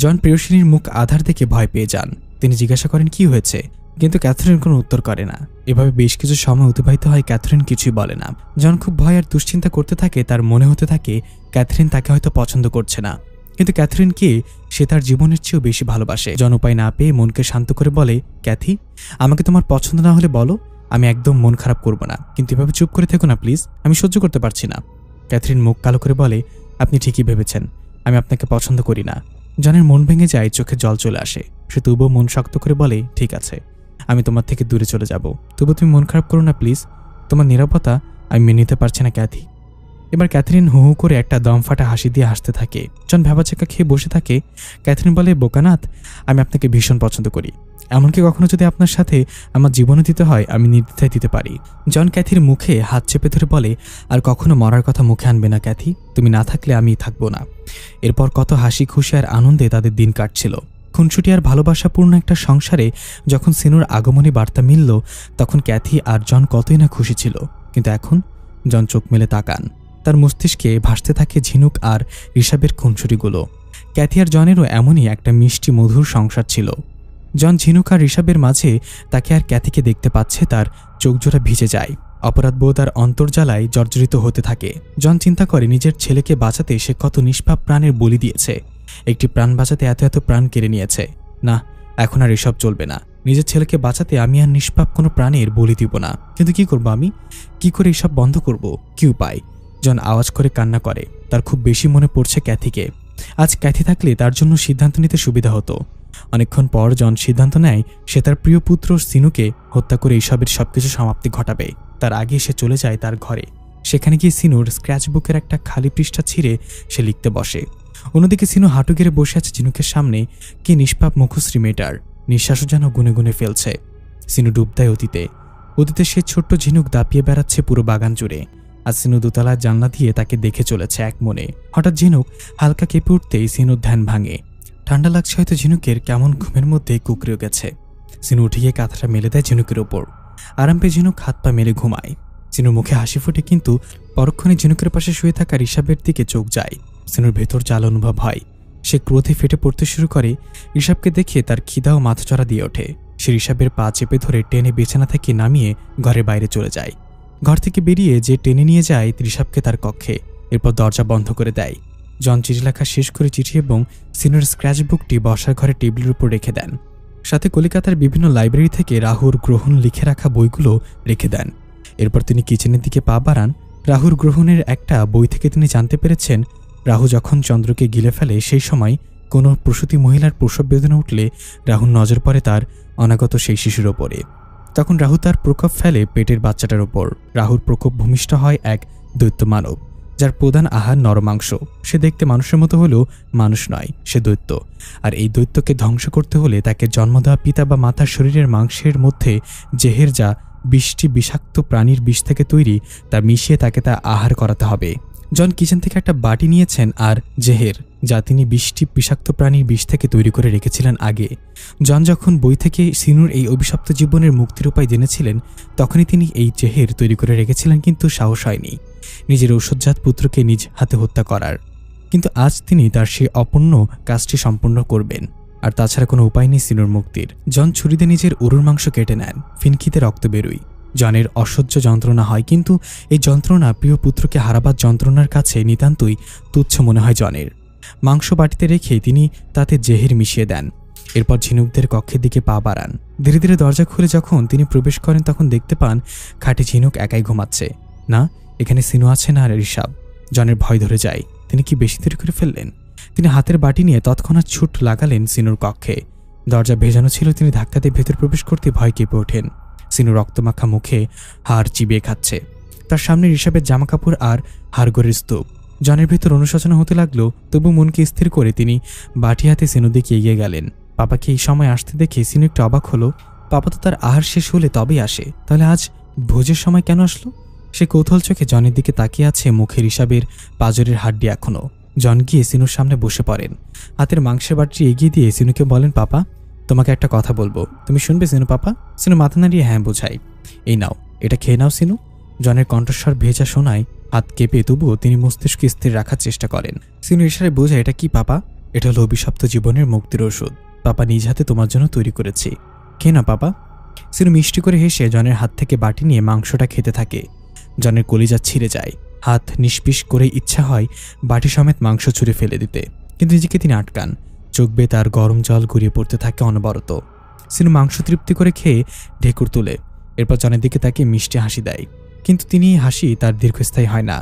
জন প্রিয়সিনীর মুখ আধার দেখে ভয় পেয়ে যান। তিনি জিজ্ঞাসা করেন কি হয়েছে, কিন্তু ক্যাথরিন কোনো উত্তর করে না। এভাবে বেশ কিছু সময় অতিবাহিত হয়, ক্যাথরিন কিছুই বলে না। জন খুব ভয় আর দুশ্চিন্তা করতে থাকে। তার মনে হতে থাকে ক্যাথরিন তাকে হয়তো পছন্দ করছে না, কিন্তু ক্যাথরিনকে সে তার জীবনের চেয়েও বেশি ভালোবাসে। জন উপায় না পেয়ে মনকে শান্ত করে বলে, ক্যাথি, আমাকে তোমার পছন্দ না হলে বলো, আমি একদম মন খারাপ করব না, কিন্তু এভাবে চুপ করে থেকো না প্লিজ, আমি সহ্য করতে পারছি না। ক্যাথরিন মুখ কালো করে বলে, আপনি ঠিকই ভেবেছেন, আমি আপনাকে পছন্দ করি না। জনের মন ভেঙে যায়, চোখে জল চলে আসে। সে তবুও মন শক্ত করে বলে, ঠিক আছে, আমি তোমার থেকে দূরে চলে যাব, তবু তুমি মন খারাপ করো না প্লিজ, তোমার নিরাপত্তা আমি মেনে নিতে পারছি না ক্যাথি। এবার ক্যাথরিন হু হু করে একটা দম ফাটা হাসি দিয়ে হাসতে থাকে। জন ভেবাচেকা খেয়ে বসে থাকে। ক্যাথরিন বলে, বোকানাথ, আমি আপনাকে ভীষণ পছন্দ করি, এমনকি কখনো যদি আপনার সাথে আমার জীবনও দিতে হয় আমি নির্দ্বিধায় দিতে পারি। জন ক্যাথির মুখে হাত চেপে ধরে বলে, আর কখনো মরার কথা মুখে আনবে না ক্যাথি, তুমি না থাকলে আমি থাকবো না। এরপর কত হাসি খুশি আর আনন্দে তাদের দিন কাটছিল। খুনসুটি আর ভালোবাসাপূর্ণ একটা সংসারে যখন সিনুর আগমনী বার্তা মিলল, তখন ক্যাথি আর জন কতই না খুশি ছিল। কিন্তু এখন জন চোখ মেলে তাকান। তার মস্তিষ্কে ভাসতে থাকে ঝিনুক আর ঋষাবের খুনসুটিগুলো। ক্যাথি আর জনেরও এমনই একটা মিষ্টি মধুর সংসার ছিল। জন ঝিনুক আর ঋষাবের মাঝে তাকে আর ক্যাথিকে দেখতে পাচ্ছে, তার চোখজোড়া ভিজে যায়। অপরাধবোধ আর অন্তর্জালায় জর্জরিত হতে থাকে। জন চিন্তা করে নিজের ছেলেকে বাঁচাতে সে কত নিষ্পাপ প্রাণের বলি দিয়েছে। একটি প্রাণ বাঁচাতে এত এত প্রাণ কেড়ে নিয়েছে। না, এখন আর এসব চলবে না। নিজের ছেলেকে বাঁচাতে আমি আর নিষ্পাপ কোনো প্রাণের বলি দিব না। কিন্তু কি করব আমি? কি করে এসব বন্ধ করব? কি উপায়? জন আওয়াজ করে কান্না করে। তার খুব বেশি মনে পড়ছে ক্যাথিকে। আজ ক্যাথি থাকলে তার জন্য সিদ্ধান্ত নিতে সুবিধা হতো। অনেকক্ষণ পর জন সিদ্ধান্ত নেয় সে তার প্রিয় পুত্র সিনুকে হত্যা করে এইসবের সবকিছু সমাপ্তি ঘটাবে। তার আগে সে চলে যায় তার ঘরে। সেখানে গিয়ে সিনুর স্ক্র্যাচবুকের একটা খালি পৃষ্ঠা ছিঁড়ে সে লিখতে বসে। অন্যদিকে সিনু হাঁটু গেড়ে বসে আছে ঝিনুকের সামনে। কি নিষ্পাপ মুখশ্রী মেয়েটার, নিঃশ্বাসও যেন গুনে গুনে ফেলছে। সিনু ডুব দেয় অতীতে। অতীতে সে ছোট্ট ঝিনুক দাপিয়ে বেড়াচ্ছে পুরো বাগান জুড়ে। আর সিনু দোতলার জানলা দিয়ে তাকে দেখে চলেছে এক মনে। হঠাৎ ঝিনুক হালকা কেঁপে উঠতেই সিনুর ধ্যান ভাঙে। ঠান্ডা লাগছে হয়তো ঝিনুকের, কেমন ঘুমের মধ্যে কুকড়েও গেছে। সিনু উঠে গিয়ে কাঁথাটা মেলে দেয় ঝিনুকের ওপর। আরাম পেয়ে ঝিনুক হাত পা মেলে ঘুমায়। সিনুর মুখে হাসি ফোটে, কিন্তু পরক্ষণে ঝিনুকের পাশে শুয়ে থাকা ঋষাবের দিকে চোখ যায়। সিনুর ভেতর জ্বালা অনুভব হয়। সে ক্রোধে ফেটে পড়তে শুরু করে। ঋষাবকে দেখে তার খিদা ও মাথাচড়া দিয়ে ওঠে। সে ঋষাবের পা চেপে ধরে টেনে বিছানা থেকে নামিয়ে ঘরের বাইরে চলে যায়। ঘর থেকে বেরিয়ে যে টেনে নিয়ে যায় ঋষাবকে তার কক্ষে। এরপর দরজা বন্ধ করে দেয়। জন চিঠি লেখা শেষ করে চিঠি এবং সিনুর স্ক্র্যাচবুকটি বসার ঘরে টেবিলের উপর রেখে দেন। সাথে কলিকাতার বিভিন্ন লাইব্রেরি থেকে রাহুর গ্রহণ লিখে রাখা বইগুলো রেখে দেন। এরপর তিনি কিচেনের দিকে পা বাড়ান। রাহুর গ্রহণের একটা বই থেকে তিনি জানতে পেরেছেন, রাহু যখন চন্দ্রকে গিলে ফেলে সেই সময় কোনো প্রসূতি মহিলার প্রসব বেদনা উঠলে রাহুর নজর পড়ে তার অনাগত সেই শিশুর ওপরে। তখন রাহু তার প্রকোপ ফেলে পেটের বাচ্চাটার ওপর। রাহুর প্রকোপ ভূমিষ্ঠ হয় এক দৈত্য মানব, যার প্রধান আহার নরমাংস। সে দেখতে মানুষের মতো হলেও মানুষ নয়, সে দৈত্য। আর এই দৈত্যকে ধ্বংস করতে হলে তাকে জন্ম দেওয়া পিতা বা মাতার শরীরের মাংসের মধ্যে জেহের, যা 20টি বিষাক্ত প্রাণীর বিষ থেকে তৈরি, তা মিশিয়ে তাকে তা আহার করাতে হবে। জন কিচেন থেকে একটা বাটি নিয়েছেন আর জেহের, যা তিনি 20টি বিষাক্ত প্রাণীর বিষ থেকে তৈরি করে রেখেছিলেন আগে। জন যখন বই থেকে সিনুর এই অভিশপ্ত জীবনের মুক্তির উপায় জেনেছিলেন, তখনই তিনি এই জেহের তৈরি করে রেখেছিলেন, কিন্তু সাহস হয়নি নিজের ঔষধজাত পুত্রকে নিজ হাতে হত্যা করার। কিন্তু আজ তিনি তার সেই অপূর্ণ কাজটি সম্পূর্ণ করবেন। আর তাছাড়া কোনো উপায় নেই সিনুর মুক্তির। জন ছুরি দিয়ে নিজের উরুর মাংস কেটে নেন। ফিনকিতে রক্ত বেরোয়। জনের অসহ্য যন্ত্রণা হয়, কিন্তু এই যন্ত্রণা প্রিয় পুত্রকে হারাবার যন্ত্রণার কাছে নিতান্তই তুচ্ছ মনে হয় জনের। মাংস বাটিতে রেখে তিনি তাতে জেহের মিশিয়ে দেন। এরপর ঝিনুকদের কক্ষের দিকে পা বাড়ান। ধীরে ধীরে দরজা খুলে যখন তিনি প্রবেশ করেন, তখন দেখতে পান খাটে ঝিনুক একাই ঘুমাচ্ছে। না, এখানে সিনু আছেন আর ঋষাব। জনের ভয় ধরে যায়। তিনি কি বেশি দেরি করে ফেললেন? তিনি হাতের বাটি নিয়ে তৎক্ষণাৎ ছুট লাগালেন সিনুর কক্ষে। দরজা ভেজানো ছিল। তিনি ধাক্কা দিয়ে ভেতর প্রবেশ করতে ভয় কেঁপে ওঠেন। সিনু রক্তমাখা মুখে হাড় চিবিয়ে খাচ্ছে। তার সামনে ঋষাবের জামাকাপড় আর হাড়গোড়ের স্তূপ। জনের ভেতর অনুশোচনা হতে লাগলো, তবু মনকে স্থির করে তিনি বাটি হাতে সিনুর দিকে এগিয়ে গেলেন। পাপাকে এই সময় আসতে দেখে সিনু একটু অবাক হলো। পাপা তো তার আহার শেষ হলে তবেই আসে, তাহলে আজ ভোজের সময় কেন আসলো? সে কৌতূহল চোখে জনের দিকে তাকিয়ে আছে। মুখের ঋষাবের পাঁজরের হাড্ডি এখনো। জন গিয়ে সিনুর সামনে বসে পড়েন। হাতের মাংসের বাটি এগিয়ে দিয়ে সিনুকে বলেন, পাপা, তোমাকে একটা কথা বলবো, তুমি শুনবে সিনু পাপা? সিনু মাথা নাড়িয়ে হ্যাঁ বোঝাই। এই নাও, এটা খেয়ে নাও সিনু। জনের কণ্ঠস্বর ভেজা শোনায়। হাত কেঁপে তবুও তিনি মস্তিষ্ক স্থির রাখার চেষ্টা করেন। সিনু ইশারে বোঝায়, এটা কি পাপা? এটা হলো অভিশপ্ত জীবনের মুক্তির ওষুধ। পাপা নিজ হাতে তোমার জন্য তৈরি করেছি, খেয়ে না পাপা। সিনু মিষ্টি করে হেসে জনের হাত থেকে বাটি নিয়ে মাংসটা খেতে থাকে। জনের কলিজা ছিঁড়ে যায়। হাত নিষ্পিস করে ইচ্ছা হয় বাটি সমেত মাংস ছুঁড়ে ফেলে দিতে, কিন্তু নিজেকে তিনি আটকান। চোখ বেয়ে তার গরম জল গড়িয়ে পড়তে থাকে অনবরত। সিনু মাংস তৃপ্তি করে খেয়ে ঢেকুর তুলে। এরপর জনের দিকে তাকে মিষ্টি হাসি দেয়, কিন্তু তিনি হাসি তার দীর্ঘস্থায়ী হয় না।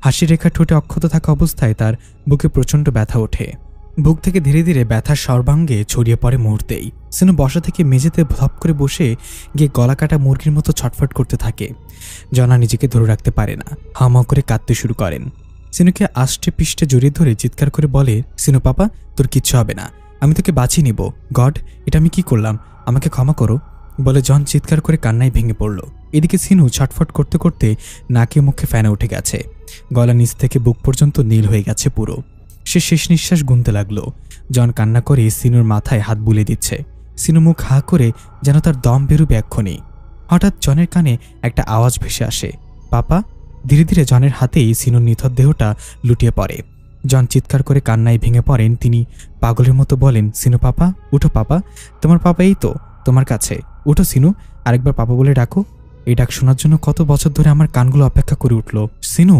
হাসির রেখা ঠোঁটে অক্ষত থাকা অবস্থায় তার বুকে প্রচণ্ড ব্যথা ওঠে। বুক থেকে ধীরে ধীরে ব্যথা সর্বাঙ্গে ছড়িয়ে পড়ে মুহূর্তেই। সিনু বসা থেকে মেঝেতে ধপ করে বসে গিয়ে গলা কাটা মুরগির মতো ছটফট করতে থাকে। জনা নিজেকে ধরে রাখতে পারে না, হাওমাও করে কাঁদতে শুরু করেন। সিনুকে আষ্টে পিষ্টে জড়িয়ে ধরে চিৎকার করে বলে, সিনু পাপা, তোর কিচ্ছু হবে না, আমি তোকে বাঁচিয়ে নিব। গড, এটা আমি কি করলাম? আমাকে ক্ষমা করো, বলে জন চিৎকার করে কান্নায় ভেঙে পড়ল। এদিকে সিনু ছটফট করতে করতে নাকে মুখে ফেনা উঠে গেছে। গলা নিচ থেকে বুক পর্যন্ত নীল হয়ে গেছে পুরো। সে শেষ নিঃশ্বাস গুনতে লাগলো। জন কান্না করে সিনুর মাথায় হাত বুলিয়ে দিচ্ছে। সিনু মুখ হা করে যেন তার দম বেরোবে এক্ষুনি। হঠাৎ জনের কানে একটা আওয়াজ ভেসে আসে, পাপা। ধীরে ধীরে জনের হাতেই সিনুর নিথর দেহটা লুটিয়ে পড়ে। জন চিৎকার করে কান্নায় ভেঙে পড়েন। তিনি পাগলের মতো বলেন, সিনু পাপা, উঠো পাপা, তোমার পাপা এই তো তোমার কাছে, উঠো সিনু, আরেকবার পাপা বলে ডাকো। এই ডাক শোনার জন্য কত বছর ধরে আমার কানগুলো অপেক্ষা করে উঠল। সিনু।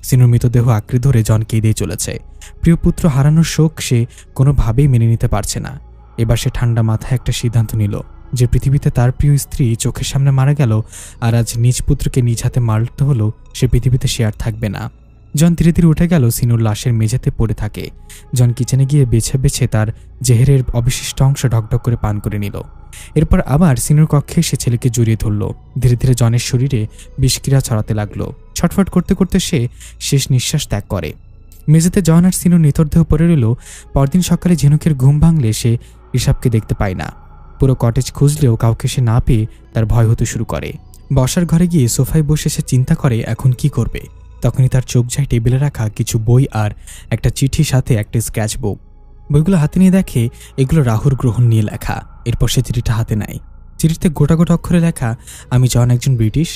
সিনুর মৃতদেহ আঁকড়ে ধরে জন কেঁদেই চলেছে। প্রিয় পুত্র হারানোর শোক সে কোনোভাবেই মেনে নিতে পারছে না। এবার সে ঠান্ডা মাথায় একটা সিদ্ধান্ত নিল, যে পৃথিবীতে তার প্রিয় স্ত্রী চোখের সামনে মারা গেল, আর আজ নিজ পুত্রকে নিজ হাতে মারতে হলো, সে পৃথিবীতে সে আর থাকবে না। জন ধীরে ধীরে উঠে গেল। সিনুর লাশের মেঝেতে পড়ে থাকে। জন কিচেনে গিয়ে বেছে বেছে তার জেহেরের অবশিষ্ট অংশ ঢকঢক করে পান করে নিল। এরপর আবার সিনুর কক্ষে সে ছেলেকে জড়িয়ে ধরল। ধীরে ধীরে জনের শরীরে বিষক্রিয়া ছড়াতে লাগলো। ছটফট করতে করতে সে শেষ নিঃশ্বাস ত্যাগ করে। মেঝেতে জন আর সিনুর নিথরদেহ পড়ে রইল। পরদিন সকালে ঝিনুকের ঘুম ভাঙলে সে ঋষভকে দেখতে পায় না। পুরো কটেজ খুঁজলেও কাউকে সে না পেয়ে তার ভয় হতে শুরু করে। বসার ঘরে গিয়ে সোফায় বসে সে চিন্তা করে এখন কি করবে। তখনই তার চোখ যায় টেবিলে রাখা কিছু বই আর একটা চিঠির সাথে একটা স্ক্র্যাচ বুক। বইগুলো হাতে নিয়ে দেখে এগুলো রাহুর গ্রহণ নিয়ে লেখা। এরপর সে চিঠিটা হাতে নেয়। চিঠিতে গোটা গোটা অক্ষরে লেখা, আমি জন একজন ব্রিটিশ।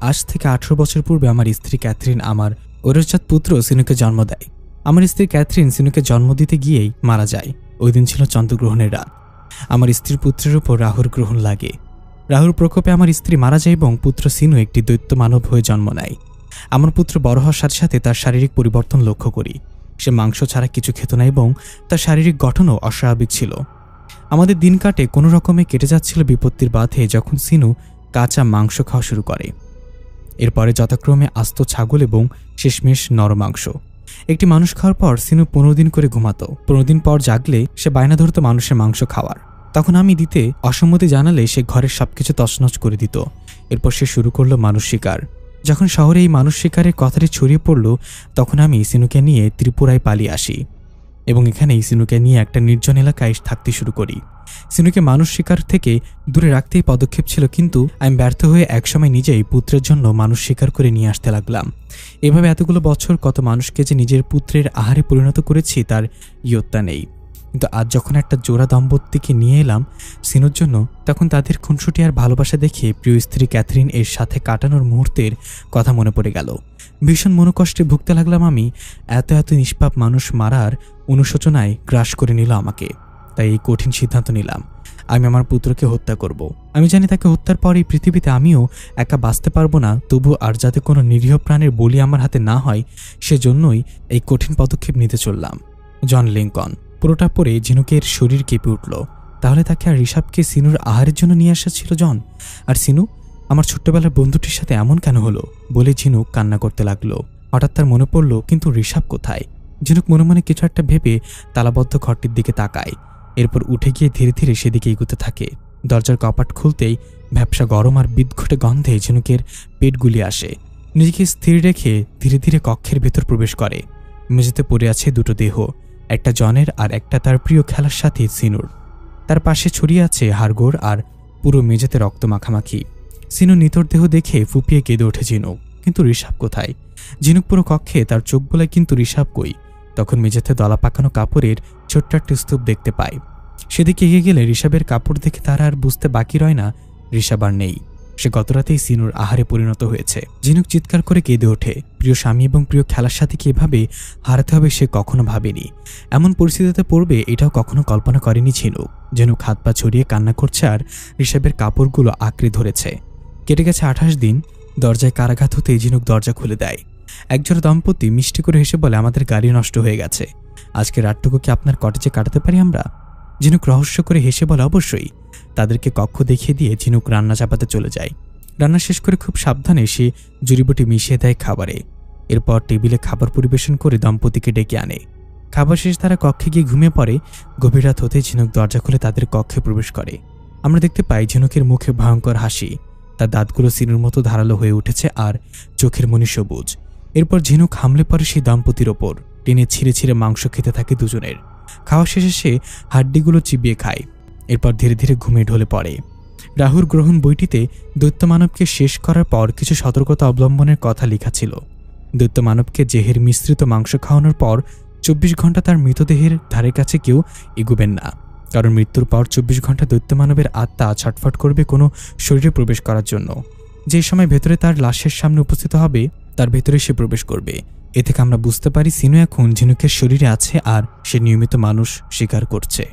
আজ থেকে 18 বছর পূর্বে আমার স্ত্রী ক্যাথরিন আমার ঔরসজাত পুত্র সিনুকে জন্ম দেয়। আমার স্ত্রী ক্যাথরিন সিনুকে জন্ম দিতে গিয়েই মারা যায়। ওই দিন ছিল চন্দ্রগ্রহণের রাত। আমার স্ত্রীর পুত্রের উপর রাহুর গ্রহণ লাগে। রাহুর প্রকোপে আমার স্ত্রী মারা যায় এবং পুত্র সিনু একটি দৈত্য মানব হয়ে জন্ম নেয়। আমার পুত্র বড় হওয়ার সাথে সাথে তার শারীরিক পরিবর্তন লক্ষ্য করি। সে মাংস ছাড়া কিছু খেত না এবং তার শারীরিক গঠনও অস্বাভাবিক ছিল। আমাদের দিন কাটে কোনো রকমে কেটে যাচ্ছিল বিপত্তির বাঁধে যখন সিনু কাঁচা মাংস খাওয়া শুরু করে। এরপরে যথাক্রমে আস্ত ছাগল এবং শেষমেশ নরম মাংস। একটি মানুষ খাওয়ার পর সিনু 15 দিন করে ঘুমাতো। 15 দিন পর জাগলে সে বায়না ধরতো মানুষের মাংস খাওয়ার। তখন আমি দিতে অসম্মতি জানালে সে ঘরের সবকিছু তছনছ করে দিত। এরপর সে শুরু করলো মানুষ শিকার। যখন শহরে এই মানুষ শিকারের কথাটি ছড়িয়ে পড়ল তখন আমি সিনুকে নিয়ে ত্রিপুরায় পালিয়ে আসি এবং এখানেই সিনুকে নিয়ে একটা নির্জন এলাকায় থাকতে শুরু করি। সিনুকে মানুষ শিকার থেকে দূরে রাখতেই পদক্ষেপ ছিল, কিন্তু আমি ব্যর্থ হয়ে একসময় নিজেই পুত্রের জন্য মানুষ শিকার করে নিয়ে আসতে লাগলাম। এভাবে এতগুলো বছর কত মানুষকে যে নিজের পুত্রের আহারে পরিণত করেছি তার ইয়ত্তা নেই। কিন্তু আজ যখন একটা জোড়া দম্পতিকে নিয়ে এলাম সিনুর জন্য, তখন তাদের খুনসুটি আর ভালোবাসা দেখে প্রিয় স্ত্রী ক্যাথরিন এর সাথে কাটানোর মুহূর্তের কথা মনে পড়ে গেল। ভীষণ মনোকষ্টে ভুগতে লাগলাম আমি। এত এত নিষ্পাপ মানুষ মারার অনুশোচনায় গ্রাস করে নিল আমাকে। তাই এই কঠিন সিদ্ধান্ত নিলাম, আমি আমার পুত্রকে হত্যা করব। আমি জানি তাকে হত্যার পর এই পৃথিবীতে আমিও একা বাঁচতে পারবো না, তবু আর যাতে কোনো নিরীহ প্রাণের বলি আমার হাতে না হয় সেজন্যই এই কঠিন পদক্ষেপ নিতে চললাম। জন লিঙ্কন। পুরোটা পরে ঝিনুকের শরীর কেঁপে উঠল। তাহলে তাকে আর ঋষভকে সিনুর আহারের জন্য নিয়ে আসা ছিল জন। আর সিনু আমার ছোট্টবেলার বন্ধুটির সাথে এমন কেন হলো বলে ঝিনুক কান্না করতে লাগলো। হঠাৎ তার মনে পড়ল, কিন্তু ঋষভ কোথায়? ঝিনুক মনে মনে কিছু একটা ভেবে তালাবদ্ধ ঘরটির দিকে তাকায়। এরপর উঠে গিয়ে ধীরে ধীরে সেদিকে এগোতে থাকে। দরজার কপাট খুলতেই ভ্যাপসা গরম আর বিদঘুটে গন্ধে ঝিনুকের পেট গুলিয়ে আসে। নিজেকে স্থির রেখে ধীরে ধীরে কক্ষের ভেতর প্রবেশ করে। মেঝেতে পড়ে আছে দুটো দেহ, একটা জনের আর একটা তার প্রিয় খেলার সাথে সিনুর। তার পাশে ছড়িয়ে আছে হাড়গোড় আর পুরো মেঝেতে রক্ত মাখামাখি। সিনু নিতর দেহ দেখে ফুপিয়ে কেঁদে ওঠে ঝিনুক। কিন্তু ঋষভ কোথায়? ঝিনুক পুরো কক্ষে তার চোখ বোলায়, কিন্তু ঋষভ কই? তখন মেঝেতে দলা পাকানো কাপড়ের ছোট্ট একটা স্তূপ দেখতে পায়। সেদিকে এগিয়ে গেলে ঋষভের কাপড় দেখে তার আর বুঝতে বাকি রয় না ঋষভ আর নেই। সে গতরাতেই সিনুর আহারে পরিণত হয়েছে। ঝিনুক চিৎকার করে কেঁদে ওঠে। প্রিয় স্বামী এবং প্রিয় খেলার সাথে কিভাবে হারাতে হবে সে কখনো ভাবেনি। এমন পরিস্থিতিতে পড়বে এটাও কখনো কল্পনা করেনি ঝিনুক। ঝিনুক হাত পা ছড়িয়ে কান্না করছে আর ঋষভের কাপড়গুলো আঁকড়ে ধরেছে। কেটে গেছে 28 দিন। দরজায় কারাঘাত হতেই ঝিনুক দরজা খুলে দেয়। একজোড়া দম্পতি মিষ্টি করে হেসে বলে, আমাদের গাড়ি নষ্ট হয়ে গেছে, আজকে রাতটুকু কি আপনার কটেজে কাটাতে পারি আমরা? ঝিনুক রহস্য করে হেসে বলে, অবশ্যই। তাদেরকে কক্ষ দেখিয়ে দিয়ে ঝিনুক রান্না চাপাতে চলে যায়। রান্না শেষ করে খুব সাবধানে সে জড়িবুটি মিশিয়ে দেয় খাবারে। এরপর টেবিলে খাবার পরিবেশন করে দম্পতিকে ডেকে আনে। খাবার শেষ তারা কক্ষে গিয়ে ঘুমিয়ে পড়ে। গভীর রাত হতে ঝিনুক দরজা খুলে তাদের কক্ষে প্রবেশ করে। আমরা দেখতে পাই ঝিনুকের মুখে ভয়ঙ্কর হাসি। তার দাঁতগুলো সিনুর মতো ধারালো হয়ে উঠেছে আর চোখের মনি সবুজ। এরপর ঝিনুক হামলে পড়ে সেই দম্পতির ওপর। টেনে ছিঁড়ে ছিঁড়ে মাংস খেতে থাকে দুজনের। খাওয়া শেষে সে হাড্ডিগুলো চিবিয়ে খায়। এরপর ধীরে ধীরে ঘুমিয়ে ঢলে পড়ে। রাহুর গ্রহণ বইটিতে দৈত্য মানবকে শেষ করার পর কিছু সতর্কতা অবলম্বনের কথা লেখা ছিল। দৈত্য মানবকে জেহের মিশ্রিত মাংস খাওয়ানোর পর 24 ঘন্টা তার মৃতদেহের ধারে কাছে কেউ এগুবেন না, কারণ মৃত্যুর পর 24 ঘন্টা দৈত্য মানবের আত্মা ছটফট করবে কোনো শরীরে প্রবেশ করার জন্য। যে সময় ভেতরে তার লাশের সামনে উপস্থিত হবে তার ভেতরে সে প্রবেশ করবে। এ থেকে আমরা বুঝতে পারি সিনু এখন ঝিনুকের শরীরে আছে আর সে নিয়মিত মানুষ শিকার করছে।